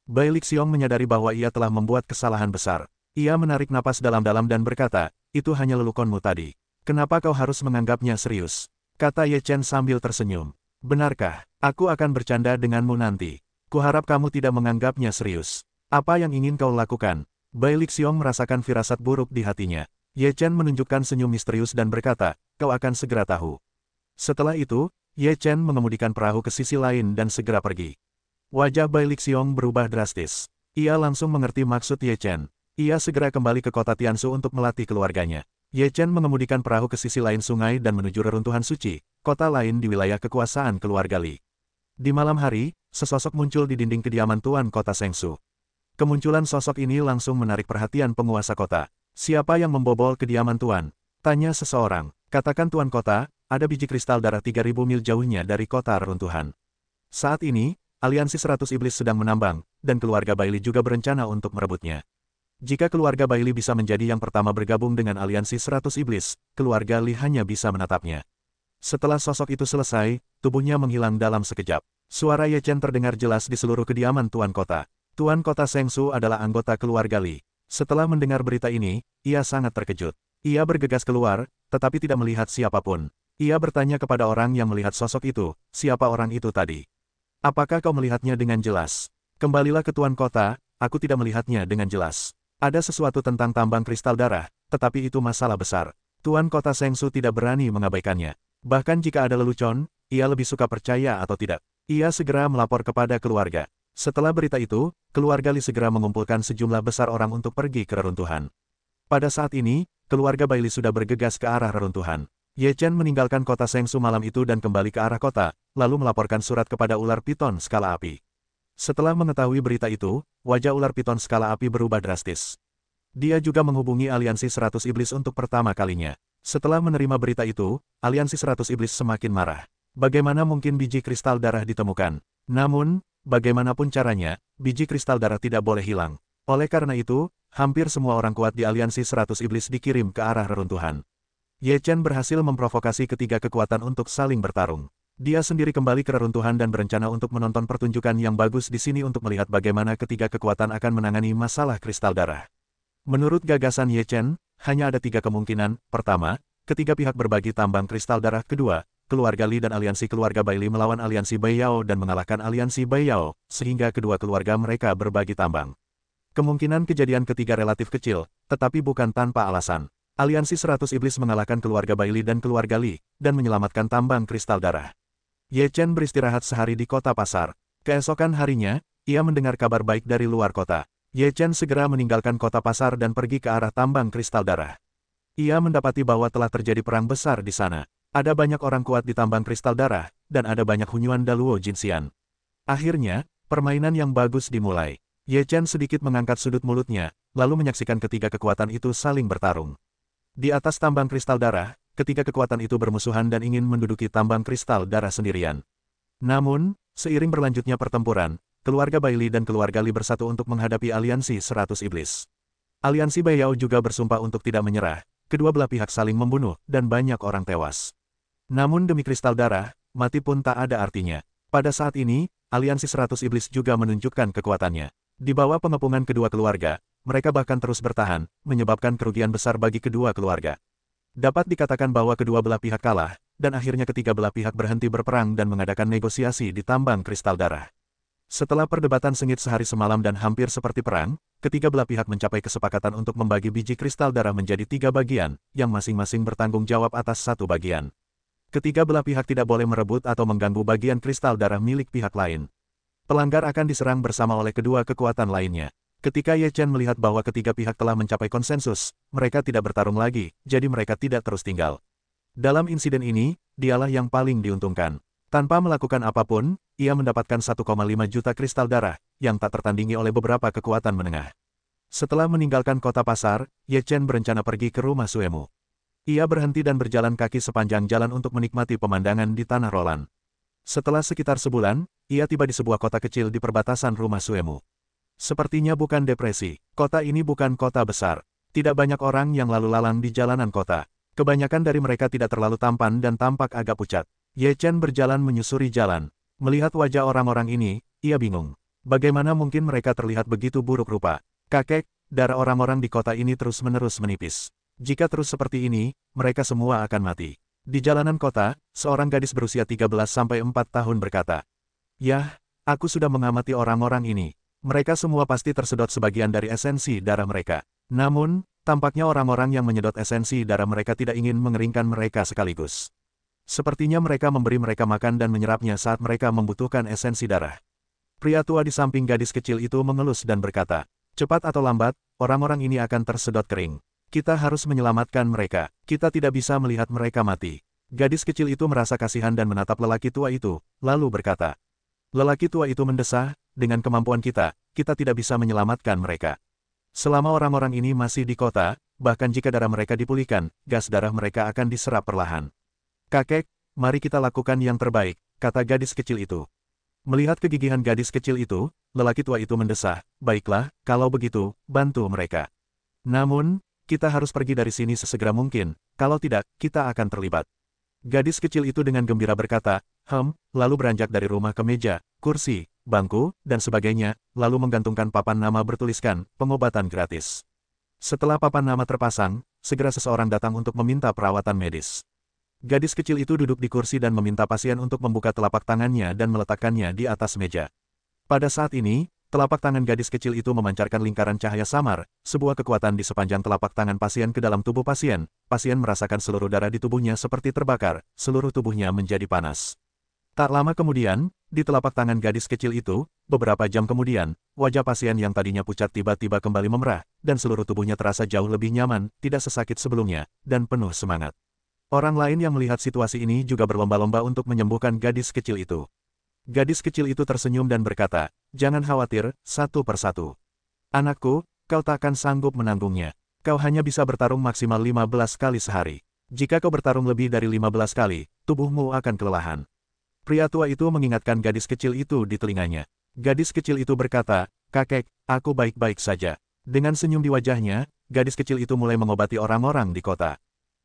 Baili Xiong menyadari bahwa ia telah membuat kesalahan besar. Ia menarik napas dalam-dalam dan berkata, itu hanya lelukonmu tadi. Kenapa kau harus menganggapnya serius? Kata Ye Chen sambil tersenyum. Benarkah, aku akan bercanda denganmu nanti. Kuharap kamu tidak menganggapnya serius. Apa yang ingin kau lakukan? Baili Xiong merasakan firasat buruk di hatinya. Ye Chen menunjukkan senyum misterius dan berkata, kau akan segera tahu. Setelah itu, Ye Chen mengemudikan perahu ke sisi lain dan segera pergi. Wajah Baili Xiong berubah drastis. Ia langsung mengerti maksud Ye Chen. Ia segera kembali ke kota Tiansu untuk melatih keluarganya. Ye Chen mengemudikan perahu ke sisi lain sungai dan menuju reruntuhan suci, kota lain di wilayah kekuasaan keluarga Li. Di malam hari, sesosok muncul di dinding kediaman Tuan Kota Sengsu. Kemunculan sosok ini langsung menarik perhatian penguasa kota. Siapa yang membobol kediaman Tuan? Tanya seseorang. Katakan Tuan Kota, ada biji kristal darah 3.000 mil jauhnya dari kota reruntuhan. Saat ini, aliansi 100 iblis sedang menambang, dan keluarga Bailey juga berencana untuk merebutnya. Jika keluarga Bailey bisa menjadi yang pertama bergabung dengan aliansi 100 iblis, keluarga Lee hanya bisa menatapnya. Setelah sosok itu selesai, tubuhnya menghilang dalam sekejap. Suara Ye Chen terdengar jelas di seluruh kediaman Tuan Kota. Tuan Kota Sheng Su adalah anggota keluarga Lee. Setelah mendengar berita ini, ia sangat terkejut. Ia bergegas keluar, tetapi tidak melihat siapapun. Ia bertanya kepada orang yang melihat sosok itu, siapa orang itu tadi? Apakah kau melihatnya dengan jelas? Kembalilah ke Tuan Kota, aku tidak melihatnya dengan jelas. Ada sesuatu tentang tambang kristal darah, tetapi itu masalah besar. Tuan Kota Sheng Su tidak berani mengabaikannya. Bahkan jika ada lelucon, ia lebih suka percaya atau tidak. Ia segera melapor kepada keluarga. Setelah berita itu, keluarga Lee segera mengumpulkan sejumlah besar orang untuk pergi ke reruntuhan. Pada saat ini, keluarga Bailey sudah bergegas ke arah reruntuhan. Ye Chen meninggalkan kota Sheng Su malam itu dan kembali ke arah kota, lalu melaporkan surat kepada ular piton skala api. Setelah mengetahui berita itu, wajah ular piton skala api berubah drastis. Dia juga menghubungi aliansi 100 iblis untuk pertama kalinya. Setelah menerima berita itu, aliansi 100 iblis semakin marah. Bagaimana mungkin biji kristal darah ditemukan? Namun, bagaimanapun caranya, biji kristal darah tidak boleh hilang. Oleh karena itu, hampir semua orang kuat di aliansi 100 iblis dikirim ke arah reruntuhan. Ye Chen berhasil memprovokasi ketiga kekuatan untuk saling bertarung. Dia sendiri kembali ke reruntuhan dan berencana untuk menonton pertunjukan yang bagus di sini untuk melihat bagaimana ketiga kekuatan akan menangani masalah kristal darah. Menurut gagasan Ye Chen, hanya ada 3 kemungkinan. Pertama, ketiga pihak berbagi tambang kristal darah. Kedua, keluarga Lee dan aliansi keluarga Bailey melawan aliansi Bai Yao dan mengalahkan aliansi Bai Yao, sehingga kedua keluarga mereka berbagi tambang. Kemungkinan kejadian ketiga relatif kecil, tetapi bukan tanpa alasan. Aliansi 100 iblis mengalahkan keluarga Bailey dan keluarga Lee, dan menyelamatkan tambang kristal darah. Ye Chen beristirahat sehari di kota pasar. Keesokan harinya, ia mendengar kabar baik dari luar kota. Ye Chen segera meninggalkan kota pasar dan pergi ke arah tambang kristal darah. Ia mendapati bahwa telah terjadi perang besar di sana. Ada banyak orang kuat di tambang kristal darah, dan ada banyak Hunyuan Daluo Jinxian. Akhirnya, permainan yang bagus dimulai. Ye Chen sedikit mengangkat sudut mulutnya, lalu menyaksikan ketiga kekuatan itu saling bertarung. Di atas tambang kristal darah, ketiga kekuatan itu bermusuhan dan ingin menduduki tambang kristal darah sendirian. Namun, seiring berlanjutnya pertempuran, keluarga Bailey dan keluarga Lee bersatu untuk menghadapi aliansi 100 iblis. Aliansi Bai Yao juga bersumpah untuk tidak menyerah, kedua belah pihak saling membunuh, dan banyak orang tewas. Namun demi kristal darah, mati pun tak ada artinya. Pada saat ini, aliansi 100 iblis juga menunjukkan kekuatannya. Di bawah pengepungan kedua keluarga, mereka bahkan terus bertahan, menyebabkan kerugian besar bagi kedua keluarga. Dapat dikatakan bahwa kedua belah pihak kalah, dan akhirnya ketiga belah pihak berhenti berperang dan mengadakan negosiasi di tambang kristal darah. Setelah perdebatan sengit sehari semalam dan hampir seperti perang, ketiga belah pihak mencapai kesepakatan untuk membagi biji kristal darah menjadi 3 bagian, yang masing-masing bertanggung jawab atas 1 bagian. Ketiga belah pihak tidak boleh merebut atau mengganggu bagian kristal darah milik pihak lain. Pelanggar akan diserang bersama oleh kedua kekuatan lainnya. Ketika Ye Chen melihat bahwa ketiga pihak telah mencapai konsensus, mereka tidak bertarung lagi, jadi mereka tidak terus tinggal. Dalam insiden ini, dialah yang paling diuntungkan. Tanpa melakukan apapun, ia mendapatkan 1,5 juta kristal darah, yang tak tertandingi oleh beberapa kekuatan menengah. Setelah meninggalkan kota pasar, Ye Chen berencana pergi ke rumah Suemu. Ia berhenti dan berjalan kaki sepanjang jalan untuk menikmati pemandangan di tanah Roland. Setelah sekitar sebulan, ia tiba di sebuah kota kecil di perbatasan rumah Suemu. Sepertinya bukan depresi, kota ini bukan kota besar. Tidak banyak orang yang lalu lalang di jalanan kota. Kebanyakan dari mereka tidak terlalu tampan dan tampak agak pucat. Ye Chen berjalan menyusuri jalan. Melihat wajah orang-orang ini, ia bingung. Bagaimana mungkin mereka terlihat begitu buruk rupa? Kakek, darah orang-orang di kota ini terus-menerus menipis. Jika terus seperti ini, mereka semua akan mati. Di jalanan kota, seorang gadis berusia 13-4 tahun berkata, "Yah, aku sudah mengamati orang-orang ini. Mereka semua pasti tersedot sebagian dari esensi darah mereka. Namun, tampaknya orang-orang yang menyedot esensi darah mereka tidak ingin mengeringkan mereka sekaligus. Sepertinya mereka memberi mereka makan dan menyerapnya saat mereka membutuhkan esensi darah." Pria tua di samping gadis kecil itu mengelus dan berkata, "Cepat atau lambat, orang-orang ini akan tersedot kering. Kita harus menyelamatkan mereka. Kita tidak bisa melihat mereka mati." Gadis kecil itu merasa kasihan dan menatap lelaki tua itu, lalu berkata, "Lelaki tua itu mendesah, dengan kemampuan kita, kita tidak bisa menyelamatkan mereka. Selama orang-orang ini masih di kota, bahkan jika darah mereka dipulihkan, gas darah mereka akan diserap perlahan. Kakek, mari kita lakukan yang terbaik, kata gadis kecil itu. Melihat kegigihan gadis kecil itu, lelaki tua itu mendesah, baiklah, kalau begitu, bantu mereka. Namun, kita harus pergi dari sini sesegera mungkin, kalau tidak, kita akan terlibat. Gadis kecil itu dengan gembira berkata, lalu beranjak dari rumah ke meja, kursi, bangku, dan sebagainya, lalu menggantungkan papan nama bertuliskan, pengobatan gratis. Setelah papan nama terpasang, segera seseorang datang untuk meminta perawatan medis. Gadis kecil itu duduk di kursi dan meminta pasien untuk membuka telapak tangannya dan meletakkannya di atas meja. Pada saat ini, telapak tangan gadis kecil itu memancarkan lingkaran cahaya samar, sebuah kekuatan di sepanjang telapak tangan pasien ke dalam tubuh pasien. Pasien merasakan seluruh darah di tubuhnya seperti terbakar, seluruh tubuhnya menjadi panas. Tak lama kemudian, di telapak tangan gadis kecil itu, beberapa jam kemudian, wajah pasien yang tadinya pucat tiba-tiba kembali memerah, dan seluruh tubuhnya terasa jauh lebih nyaman, tidak sesakit sebelumnya, dan penuh semangat. Orang lain yang melihat situasi ini juga berlomba-lomba untuk menyembuhkan gadis kecil itu. Gadis kecil itu tersenyum dan berkata, jangan khawatir, satu persatu. Anakku, kau takkan sanggup menanggungnya. Kau hanya bisa bertarung maksimal 15 kali sehari. Jika kau bertarung lebih dari 15 kali, tubuhmu akan kelelahan. Pria tua itu mengingatkan gadis kecil itu di telinganya. Gadis kecil itu berkata, kakek, aku baik-baik saja. Dengan senyum di wajahnya, gadis kecil itu mulai mengobati orang-orang di kota.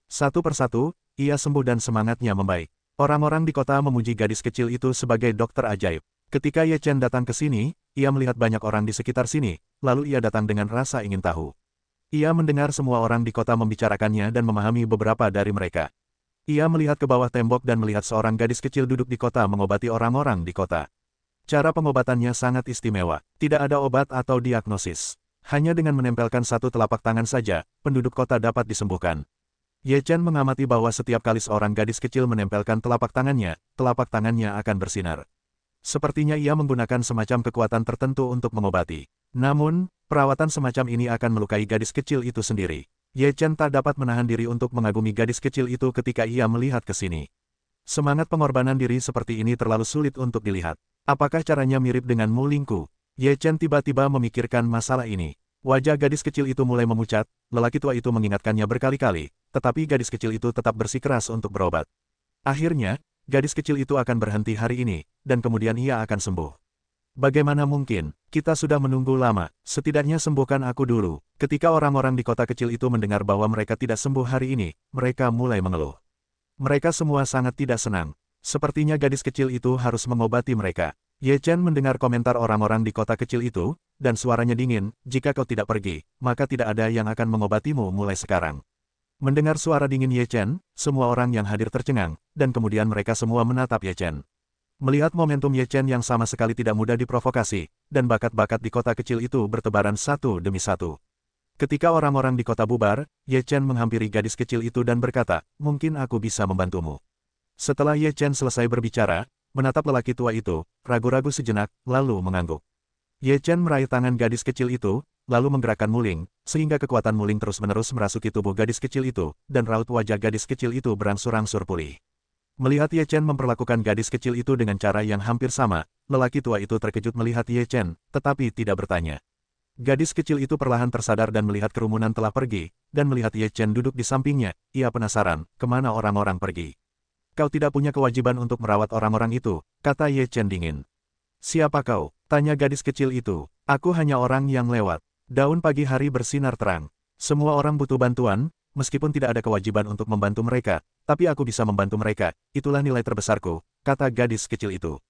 Satu persatu, ia sembuh dan semangatnya membaik. Orang-orang di kota memuji gadis kecil itu sebagai dokter ajaib. Ketika Ye Chen datang ke sini, ia melihat banyak orang di sekitar sini, lalu ia datang dengan rasa ingin tahu. Ia mendengar semua orang di kota membicarakannya dan memahami beberapa dari mereka. Ia melihat ke bawah tembok dan melihat seorang gadis kecil duduk di kota mengobati orang-orang di kota. Cara pengobatannya sangat istimewa, tidak ada obat atau diagnosis. Hanya dengan menempelkan satu telapak tangan saja, penduduk kota dapat disembuhkan. Ye Chen mengamati bahwa setiap kali seorang gadis kecil menempelkan telapak tangannya akan bersinar. Sepertinya ia menggunakan semacam kekuatan tertentu untuk mengobati. Namun, perawatan semacam ini akan melukai gadis kecil itu sendiri. Ye Chen tak dapat menahan diri untuk mengagumi gadis kecil itu ketika ia melihat ke sini. Semangat pengorbanan diri seperti ini terlalu sulit untuk dilihat. Apakah caranya mirip dengan Mu Lingku? Ye Chen tiba-tiba memikirkan masalah ini. Wajah gadis kecil itu mulai memucat, lelaki tua itu mengingatkannya berkali-kali, tetapi gadis kecil itu tetap bersikeras untuk berobat. Akhirnya, gadis kecil itu akan berhenti hari ini, dan kemudian ia akan sembuh. Bagaimana mungkin? Kita sudah menunggu lama, setidaknya sembuhkan aku dulu. Ketika orang-orang di kota kecil itu mendengar bahwa mereka tidak sembuh hari ini, mereka mulai mengeluh. Mereka semua sangat tidak senang. Sepertinya gadis kecil itu harus mengobati mereka. Ye Chen mendengar komentar orang-orang di kota kecil itu, dan suaranya dingin, jika kau tidak pergi, maka tidak ada yang akan mengobatimu mulai sekarang. Mendengar suara dingin Ye Chen, semua orang yang hadir tercengang, dan kemudian mereka semua menatap Ye Chen. Melihat momentum Ye Chen yang sama sekali tidak mudah diprovokasi, dan bakat-bakat di kota kecil itu bertebaran satu demi satu. Ketika orang-orang di kota bubar, Ye Chen menghampiri gadis kecil itu dan berkata, mungkin aku bisa membantumu. Setelah Ye Chen selesai berbicara, menatap lelaki tua itu, ragu-ragu sejenak, lalu mengangguk. Ye Chen meraih tangan gadis kecil itu, lalu menggerakkan muling, sehingga kekuatan muling terus-menerus merasuki tubuh gadis kecil itu, dan raut wajah gadis kecil itu berangsur-angsur pulih. Melihat Ye Chen memperlakukan gadis kecil itu dengan cara yang hampir sama, lelaki tua itu terkejut melihat Ye Chen, tetapi tidak bertanya. Gadis kecil itu perlahan tersadar dan melihat kerumunan telah pergi, dan melihat Ye Chen duduk di sampingnya, ia penasaran, kemana orang-orang pergi. Kau tidak punya kewajiban untuk merawat orang-orang itu, kata Ye Chen dingin. Siapa kau? Tanya gadis kecil itu. Aku hanya orang yang lewat. Daun pagi hari bersinar terang. Semua orang butuh bantuan, meskipun tidak ada kewajiban untuk membantu mereka, tapi aku bisa membantu mereka, itulah nilai terbesarku, kata gadis kecil itu.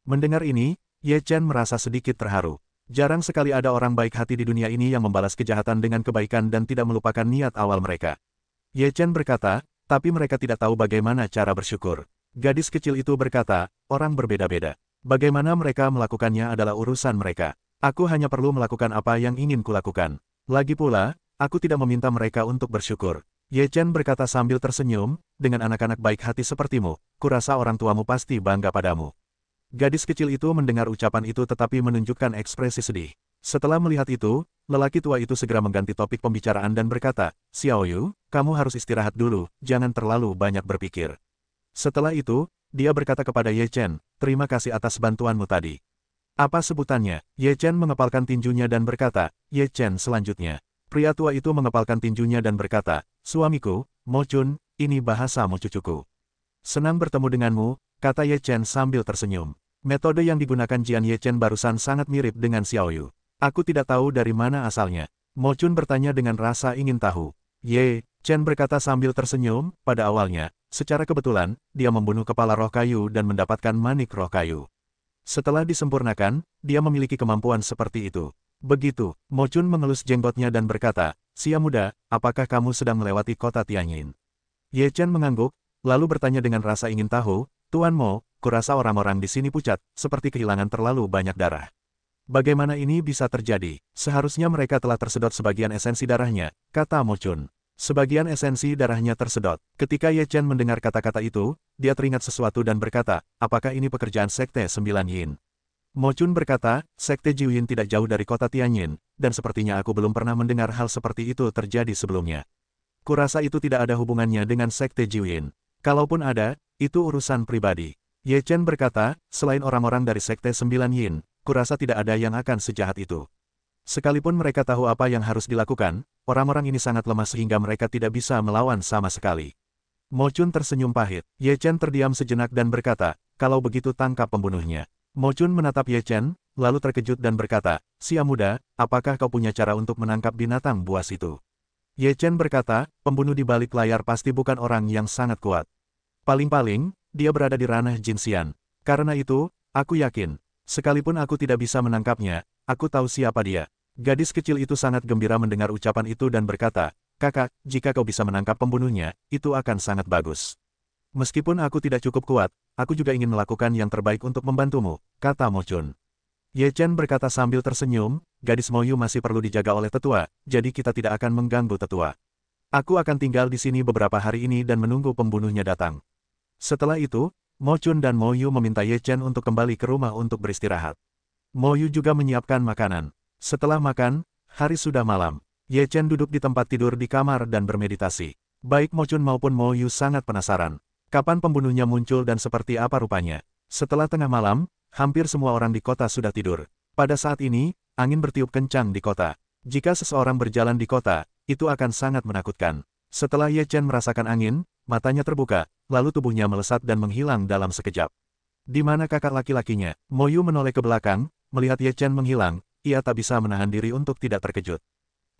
Mendengar ini, Ye Chen merasa sedikit terharu. Jarang sekali ada orang baik hati di dunia ini yang membalas kejahatan dengan kebaikan dan tidak melupakan niat awal mereka. Ye Chen berkata, tapi mereka tidak tahu bagaimana cara bersyukur. Gadis kecil itu berkata, orang berbeda-beda. Bagaimana mereka melakukannya adalah urusan mereka. Aku hanya perlu melakukan apa yang ingin kulakukan. Lagi pula, aku tidak meminta mereka untuk bersyukur. Ye Chen berkata sambil tersenyum, dengan anak-anak baik hati sepertimu, kurasa orang tuamu pasti bangga padamu. Gadis kecil itu mendengar ucapan itu tetapi menunjukkan ekspresi sedih. Setelah melihat itu, lelaki tua itu segera mengganti topik pembicaraan dan berkata, Xiaoyu, kamu harus istirahat dulu, jangan terlalu banyak berpikir. Setelah itu, dia berkata kepada Ye Chen, terima kasih atas bantuanmu tadi. Apa sebutannya? Ye Chen mengepalkan tinjunya dan berkata, Ye Chen selanjutnya. Pria tua itu mengepalkan tinjunya dan berkata, "Suamiku, Mo Chun, ini bahasa Mo cucuku." "Senang bertemu denganmu," kata Ye Chen sambil tersenyum. Metode yang digunakan Jian Ye Chen barusan sangat mirip dengan Xiao Yu. "Aku tidak tahu dari mana asalnya." Mo Chun bertanya dengan rasa ingin tahu. Ye Chen berkata sambil tersenyum, "Pada awalnya, secara kebetulan, dia membunuh kepala roh kayu dan mendapatkan manik roh kayu. Setelah disempurnakan, dia memiliki kemampuan seperti itu." Begitu, Mo Chun mengelus jenggotnya dan berkata, "Sia muda, apakah kamu sedang melewati kota Tianjin?" Ye Chen mengangguk, lalu bertanya dengan rasa ingin tahu, "Tuan Mo, kurasa orang-orang di sini pucat, seperti kehilangan terlalu banyak darah." "Bagaimana ini bisa terjadi? Seharusnya mereka telah tersedot sebagian esensi darahnya," kata Mo Chun. "Sebagian esensi darahnya tersedot." Ketika Ye Chen mendengar kata-kata itu, dia teringat sesuatu dan berkata, "Apakah ini pekerjaan Sekte 9 Yin?" Mo Chun berkata, "Sekte Jiuyin tidak jauh dari kota Tianjin, dan sepertinya aku belum pernah mendengar hal seperti itu terjadi sebelumnya. Kurasa itu tidak ada hubungannya dengan Sekte Jiuyin. Kalaupun ada, itu urusan pribadi." Ye Chen berkata, "Selain orang-orang dari Sekte 9 Yin, kurasa tidak ada yang akan sejahat itu. Sekalipun mereka tahu apa yang harus dilakukan, orang-orang ini sangat lemah sehingga mereka tidak bisa melawan sama sekali." Mo Chun tersenyum pahit. Ye Chen terdiam sejenak dan berkata, "Kalau begitu tangkap pembunuhnya." Mo Chun menatap Ye Chen, lalu terkejut dan berkata, "Sia muda, apakah kau punya cara untuk menangkap binatang buas itu?" Ye Chen berkata, "Pembunuh di balik layar pasti bukan orang yang sangat kuat. Paling-paling, dia berada di ranah Jin Xian. Karena itu, aku yakin, sekalipun aku tidak bisa menangkapnya, aku tahu siapa dia." Gadis kecil itu sangat gembira mendengar ucapan itu dan berkata, "Kakak, jika kau bisa menangkap pembunuhnya, itu akan sangat bagus. Meskipun aku tidak cukup kuat, aku juga ingin melakukan yang terbaik untuk membantumu," kata Mo Chun. Ye Chen berkata sambil tersenyum, "Gadis Mo Yu masih perlu dijaga oleh tetua, jadi kita tidak akan mengganggu tetua. Aku akan tinggal di sini beberapa hari ini dan menunggu pembunuhnya datang." Setelah itu, Mo Chun dan Mo Yu meminta Ye Chen untuk kembali ke rumah untuk beristirahat. Mo Yu juga menyiapkan makanan. Setelah makan, hari sudah malam. Ye Chen duduk di tempat tidur di kamar dan bermeditasi. Baik Mo Chun maupun Mo Yu sangat penasaran. Kapan pembunuhnya muncul dan seperti apa rupanya? Setelah tengah malam, hampir semua orang di kota sudah tidur. Pada saat ini, angin bertiup kencang di kota. Jika seseorang berjalan di kota, itu akan sangat menakutkan. Setelah Ye Chen merasakan angin, matanya terbuka, lalu tubuhnya melesat dan menghilang dalam sekejap. "Di mana kakak laki-lakinya?" Mo Yu menoleh ke belakang, melihat Ye Chen menghilang, ia tak bisa menahan diri untuk tidak terkejut.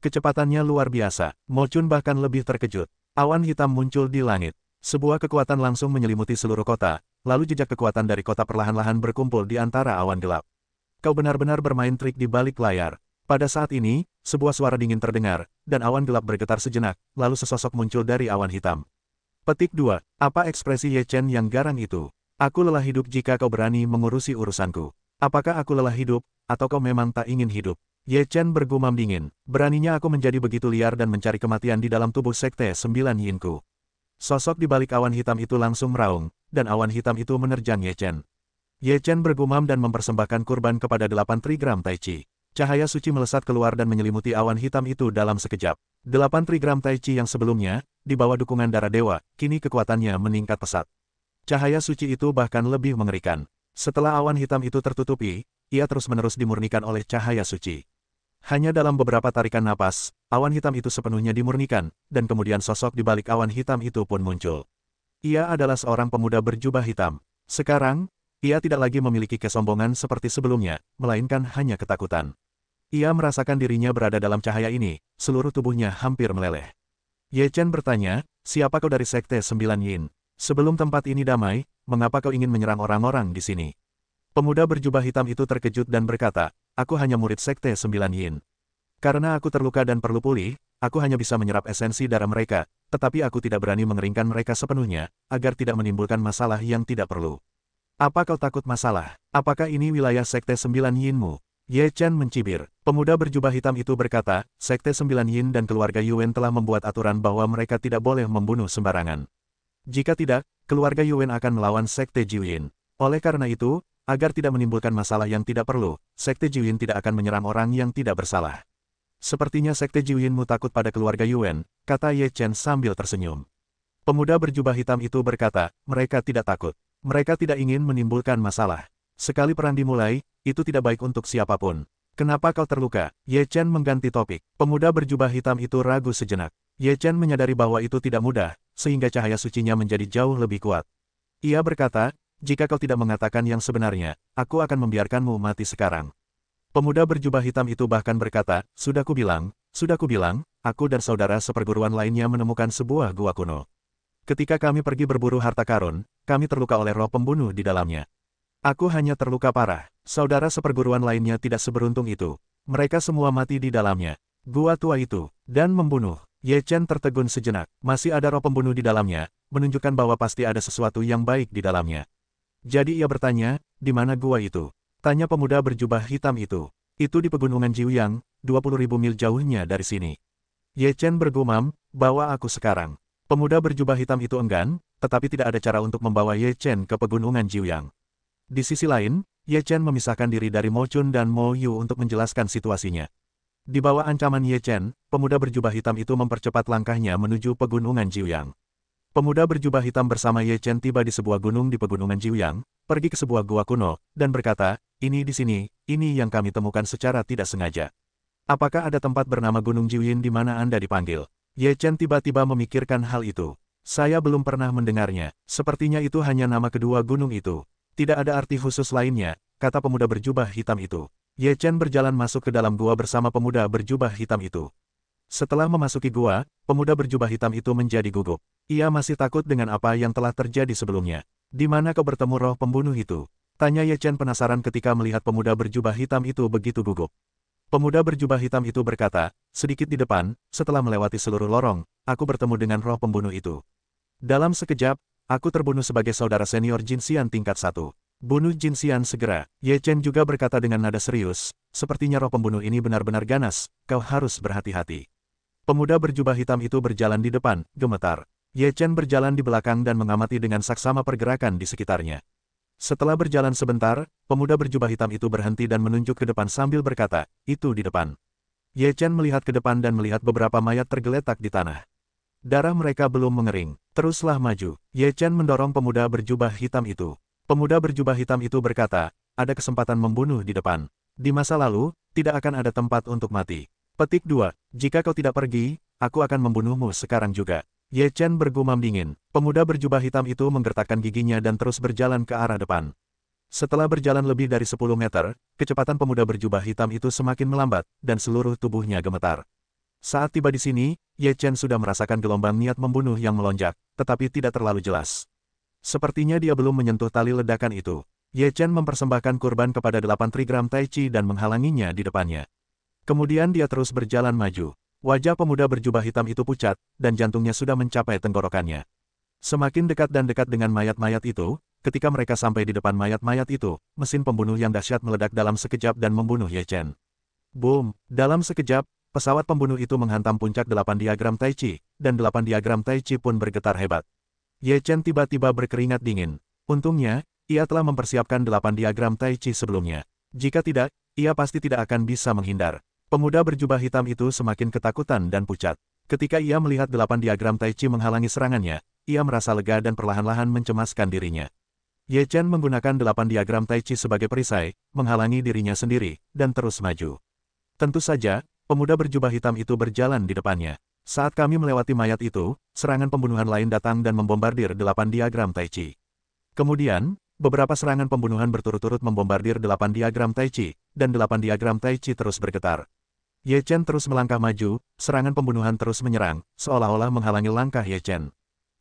Kecepatannya luar biasa. Mo Chun bahkan lebih terkejut. Awan hitam muncul di langit. Sebuah kekuatan langsung menyelimuti seluruh kota, lalu jejak kekuatan dari kota perlahan-lahan berkumpul di antara awan gelap. "Kau benar-benar bermain trik di balik layar." Pada saat ini, sebuah suara dingin terdengar, dan awan gelap bergetar sejenak, lalu sesosok muncul dari awan hitam. Petik 2. Apa ekspresi Ye Chen yang garang itu? "Aku lelah hidup jika kau berani mengurusi urusanku." Apakah aku lelah hidup, atau kau memang tak ingin hidup? Ye Chen bergumam dingin. "Beraninya aku menjadi begitu liar dan mencari kematian di dalam tubuh Sekte 9 Yinku." Sosok di balik awan hitam itu langsung meraung, dan awan hitam itu menerjang Ye Chen. Ye Chen bergumam dan mempersembahkan kurban kepada 8 trigram Tai Chi. Cahaya suci melesat keluar dan menyelimuti awan hitam itu dalam sekejap. 8 trigram Tai Chi yang sebelumnya, di bawah dukungan darah dewa, kini kekuatannya meningkat pesat. Cahaya suci itu bahkan lebih mengerikan. Setelah awan hitam itu tertutupi, ia terus-menerus dimurnikan oleh cahaya suci. Hanya dalam beberapa tarikan napas, awan hitam itu sepenuhnya dimurnikan, dan kemudian sosok di balik awan hitam itu pun muncul. Ia adalah seorang pemuda berjubah hitam. Sekarang, ia tidak lagi memiliki kesombongan seperti sebelumnya, melainkan hanya ketakutan. Ia merasakan dirinya berada dalam cahaya ini, seluruh tubuhnya hampir meleleh. Ye Chen bertanya, "Siapa kau dari Sekte 9 Yin? Sebelum tempat ini damai, mengapa kau ingin menyerang orang-orang di sini?" Pemuda berjubah hitam itu terkejut dan berkata, "Aku hanya murid Sekte 9 Yin. Karena aku terluka dan perlu pulih, aku hanya bisa menyerap esensi darah mereka, tetapi aku tidak berani mengeringkan mereka sepenuhnya, agar tidak menimbulkan masalah yang tidak perlu." "Apa kau takut masalah? Apakah ini wilayah Sekte 9 Yinmu?" Ye Chen mencibir. Pemuda berjubah hitam itu berkata, "Sekte 9 Yin dan keluarga Yuan telah membuat aturan bahwa mereka tidak boleh membunuh sembarangan. Jika tidak, keluarga Yuan akan melawan Sekte Jiuyin. Oleh karena itu, agar tidak menimbulkan masalah yang tidak perlu, Sekte Jiuyin tidak akan menyerang orang yang tidak bersalah." "Sepertinya Sekte Jiuyinmu takut pada keluarga Yuan," kata Ye Chen sambil tersenyum. Pemuda berjubah hitam itu berkata, "Mereka tidak takut. Mereka tidak ingin menimbulkan masalah. Sekali perang dimulai, itu tidak baik untuk siapapun. Kenapa kau terluka? Ye Chen mengganti topik. Pemuda berjubah hitam itu ragu sejenak. Ye Chen menyadari bahwa itu tidak mudah, sehingga cahaya sucinya menjadi jauh lebih kuat. Ia berkata, jika kau tidak mengatakan yang sebenarnya, aku akan membiarkanmu mati sekarang. Pemuda berjubah hitam itu bahkan berkata, sudah kubilang, aku dan saudara seperguruan lainnya menemukan sebuah gua kuno. Ketika kami pergi berburu harta karun, kami terluka oleh roh pembunuh di dalamnya. Aku hanya terluka parah. Saudara seperguruan lainnya tidak seberuntung itu. Mereka semua mati di dalamnya. Gua tua itu, dan membunuh. Ye Chen tertegun sejenak. Masih ada roh pembunuh di dalamnya, menunjukkan bahwa pasti ada sesuatu yang baik di dalamnya. Jadi ia bertanya, di mana gua itu? Tanya pemuda berjubah hitam itu. Itu di pegunungan Jiuyang, 20.000 mil jauhnya dari sini. Ye Chen bergumam, bawa aku sekarang. Pemuda berjubah hitam itu enggan, tetapi tidak ada cara untuk membawa Ye Chen ke pegunungan Jiuyang. Di sisi lain, Ye Chen memisahkan diri dari Mo Chun dan Mo Yu untuk menjelaskan situasinya. Di bawah ancaman Ye Chen, pemuda berjubah hitam itu mempercepat langkahnya menuju pegunungan Jiuyang. Pemuda berjubah hitam bersama Ye Chen tiba di sebuah gunung di pegunungan Jiuyang, pergi ke sebuah gua kuno, dan berkata, ini di sini, ini yang kami temukan secara tidak sengaja. Apakah ada tempat bernama Gunung Jiuyin di mana Anda dipanggil? Ye Chen tiba-tiba memikirkan hal itu. Saya belum pernah mendengarnya, sepertinya itu hanya nama kedua gunung itu. Tidak ada arti khusus lainnya, kata pemuda berjubah hitam itu. Ye Chen berjalan masuk ke dalam gua bersama pemuda berjubah hitam itu. Setelah memasuki gua, pemuda berjubah hitam itu menjadi gugup. Ia masih takut dengan apa yang telah terjadi sebelumnya. Di mana kau bertemu roh pembunuh itu? Tanya Ye Chen penasaran ketika melihat pemuda berjubah hitam itu begitu gugup. Pemuda berjubah hitam itu berkata, sedikit di depan, setelah melewati seluruh lorong, aku bertemu dengan roh pembunuh itu. Dalam sekejap, aku terbunuh sebagai saudara senior Jin Xian tingkat 1. Bunuh Jin Xian segera. Ye Chen juga berkata dengan nada serius, sepertinya roh pembunuh ini benar-benar ganas, kau harus berhati-hati. Pemuda berjubah hitam itu berjalan di depan, gemetar. Ye Chen berjalan di belakang dan mengamati dengan saksama pergerakan di sekitarnya. Setelah berjalan sebentar, pemuda berjubah hitam itu berhenti dan menunjuk ke depan sambil berkata, itu di depan. Ye Chen melihat ke depan dan melihat beberapa mayat tergeletak di tanah. Darah mereka belum mengering. Teruslah maju. Ye Chen mendorong pemuda berjubah hitam itu. Pemuda berjubah hitam itu berkata, ada kesempatan membunuh di depan. Di masa lalu, tidak akan ada tempat untuk mati. Petik 2. Jika kau tidak pergi, aku akan membunuhmu sekarang juga. Ye Chen bergumam dingin. Pemuda berjubah hitam itu menggertakkan giginya dan terus berjalan ke arah depan. Setelah berjalan lebih dari 10 meter, kecepatan pemuda berjubah hitam itu semakin melambat, dan seluruh tubuhnya gemetar. Saat tiba di sini, Ye Chen sudah merasakan gelombang niat membunuh yang melonjak, tetapi tidak terlalu jelas. Sepertinya dia belum menyentuh tali ledakan itu. Ye Chen mempersembahkan kurban kepada 8 trigram Tai Chi dan menghalanginya di depannya. Kemudian dia terus berjalan maju. Wajah pemuda berjubah hitam itu pucat, dan jantungnya sudah mencapai tenggorokannya. Semakin dekat dan dekat dengan mayat-mayat itu, ketika mereka sampai di depan mayat-mayat itu, mesin pembunuh yang dahsyat meledak dalam sekejap dan membunuh Ye Chen. Boom! Dalam sekejap, pesawat pembunuh itu menghantam puncak 8 diagram Tai Chi, dan 8 diagram Tai Chi pun bergetar hebat. Ye Chen tiba-tiba berkeringat dingin. Untungnya, ia telah mempersiapkan 8 diagram Tai Chi sebelumnya. Jika tidak, ia pasti tidak akan bisa menghindar. Pemuda berjubah hitam itu semakin ketakutan dan pucat. Ketika ia melihat 8 diagram Tai Chi menghalangi serangannya, ia merasa lega dan perlahan-lahan mencemaskan dirinya. Ye Chen menggunakan 8 diagram Tai Chi sebagai perisai, menghalangi dirinya sendiri, dan terus maju. Tentu saja, pemuda berjubah hitam itu berjalan di depannya. Saat kami melewati mayat itu, serangan pembunuhan lain datang dan membombardir 8 diagram Tai Chi. Kemudian, beberapa serangan pembunuhan berturut-turut membombardir 8 diagram Tai Chi, dan 8 diagram Tai Chi terus bergetar. Ye Chen terus melangkah maju, serangan pembunuhan terus menyerang, seolah-olah menghalangi langkah Ye Chen.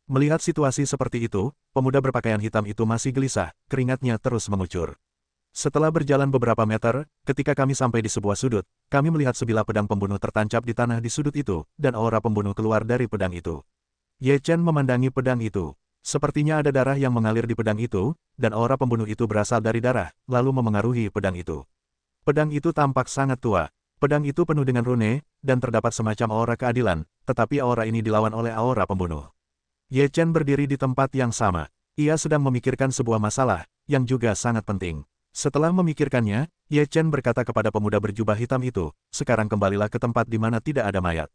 Melihat situasi seperti itu, pemuda berpakaian hitam itu masih gelisah, keringatnya terus mengucur. Setelah berjalan beberapa meter, ketika kami sampai di sebuah sudut, kami melihat sebilah pedang pembunuh tertancap di tanah di sudut itu, dan aura pembunuh keluar dari pedang itu. Ye Chen memandangi pedang itu. Sepertinya ada darah yang mengalir di pedang itu, dan aura pembunuh itu berasal dari darah, lalu memengaruhi pedang itu. Pedang itu tampak sangat tua. Pedang itu penuh dengan rune, dan terdapat semacam aura keadilan, tetapi aura ini dilawan oleh aura pembunuh. Ye Chen berdiri di tempat yang sama. Ia sedang memikirkan sebuah masalah, yang juga sangat penting. Setelah memikirkannya, Ye Chen berkata kepada pemuda berjubah hitam itu, sekarang kembalilah ke tempat di mana tidak ada mayat.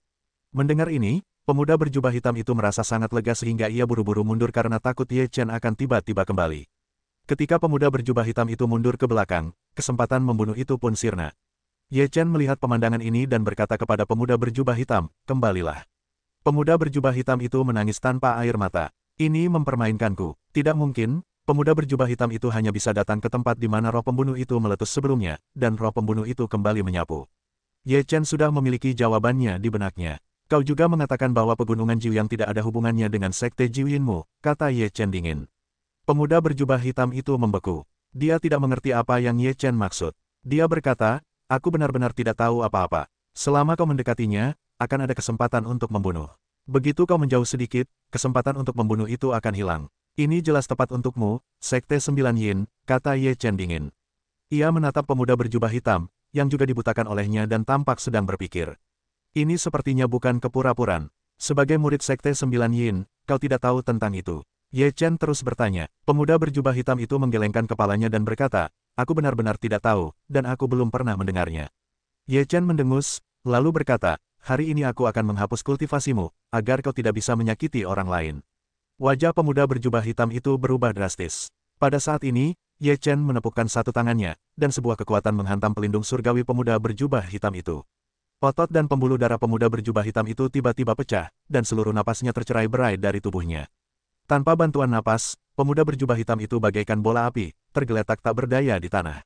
Mendengar ini, pemuda berjubah hitam itu merasa sangat lega sehingga ia buru-buru mundur karena takut Ye Chen akan tiba-tiba kembali. Ketika pemuda berjubah hitam itu mundur ke belakang, kesempatan membunuh itu pun sirna. Ye Chen melihat pemandangan ini dan berkata kepada pemuda berjubah hitam, kembalilah. Pemuda berjubah hitam itu menangis tanpa air mata. Ini mempermainkanku. Tidak mungkin, pemuda berjubah hitam itu hanya bisa datang ke tempat di mana roh pembunuh itu meletus sebelumnya, dan roh pembunuh itu kembali menyapu. Ye Chen sudah memiliki jawabannya di benaknya. Kau juga mengatakan bahwa pegunungan Jiuyang tidak ada hubungannya dengan sekte Jiuyinmu, kata Ye Chen dingin. Pemuda berjubah hitam itu membeku. Dia tidak mengerti apa yang Ye Chen maksud. Dia berkata, aku benar-benar tidak tahu apa-apa. Selama kau mendekatinya, akan ada kesempatan untuk membunuh. Begitu kau menjauh sedikit, kesempatan untuk membunuh itu akan hilang. Ini jelas tepat untukmu, Sekte 9 Yin, kata Ye Chen dingin. Ia menatap pemuda berjubah hitam, yang juga dibutakan olehnya dan tampak sedang berpikir. Ini sepertinya bukan kepura-puraan. Sebagai murid Sekte 9 Yin, kau tidak tahu tentang itu. Ye Chen terus bertanya. Pemuda berjubah hitam itu menggelengkan kepalanya dan berkata, aku benar-benar tidak tahu, dan aku belum pernah mendengarnya. Ye Chen mendengus, lalu berkata, hari ini aku akan menghapus kultivasimu, agar kau tidak bisa menyakiti orang lain. Wajah pemuda berjubah hitam itu berubah drastis. Pada saat ini, Ye Chen menepukkan satu tangannya, dan sebuah kekuatan menghantam pelindung surgawi pemuda berjubah hitam itu. Otot dan pembuluh darah pemuda berjubah hitam itu tiba-tiba pecah, dan seluruh napasnya tercerai-berai dari tubuhnya. Tanpa bantuan napas, pemuda berjubah hitam itu bagaikan bola api, tergeletak tak berdaya di tanah.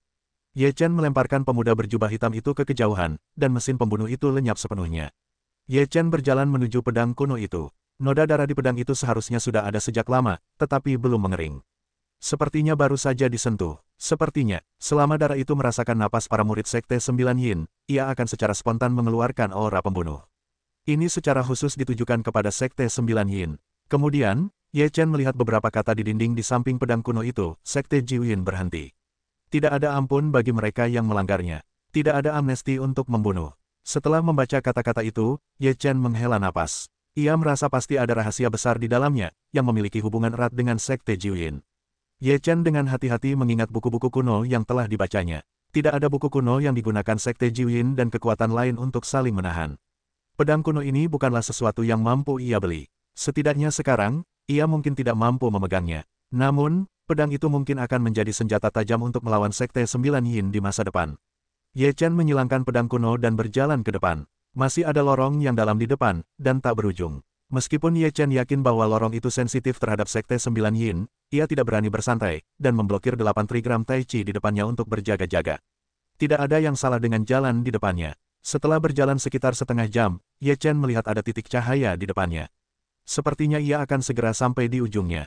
Ye Chen melemparkan pemuda berjubah hitam itu ke kejauhan, dan mesin pembunuh itu lenyap sepenuhnya. Ye Chen berjalan menuju pedang kuno itu. Noda darah di pedang itu seharusnya sudah ada sejak lama, tetapi belum mengering. Sepertinya baru saja disentuh. Sepertinya, selama darah itu merasakan napas para murid Sekte 9 Yin, ia akan secara spontan mengeluarkan aura pembunuh. Ini secara khusus ditujukan kepada Sekte 9 Yin. Kemudian, Ye Chen melihat beberapa kata di dinding di samping pedang kuno itu, Sekte Jiuyin berhenti. Tidak ada ampun bagi mereka yang melanggarnya. Tidak ada amnesti untuk membunuh. Setelah membaca kata-kata itu, Ye Chen menghela napas. Ia merasa pasti ada rahasia besar di dalamnya, yang memiliki hubungan erat dengan Sekte Jiuyin. Ye Chen dengan hati-hati mengingat buku-buku kuno yang telah dibacanya. Tidak ada buku kuno yang digunakan Sekte Jiuyin dan kekuatan lain untuk saling menahan. Pedang kuno ini bukanlah sesuatu yang mampu ia beli. Setidaknya sekarang, ia mungkin tidak mampu memegangnya. Namun, pedang itu mungkin akan menjadi senjata tajam untuk melawan Sekte 9 Yin di masa depan. Ye Chen menyilangkan pedang kuno dan berjalan ke depan. Masih ada lorong yang dalam di depan, dan tak berujung. Meskipun Ye Chen yakin bahwa lorong itu sensitif terhadap Sekte 9 Yin, ia tidak berani bersantai, dan memblokir 8 trigram Tai Chi di depannya untuk berjaga-jaga. Tidak ada yang salah dengan jalan di depannya. Setelah berjalan sekitar setengah jam, Ye Chen melihat ada titik cahaya di depannya. Sepertinya ia akan segera sampai di ujungnya.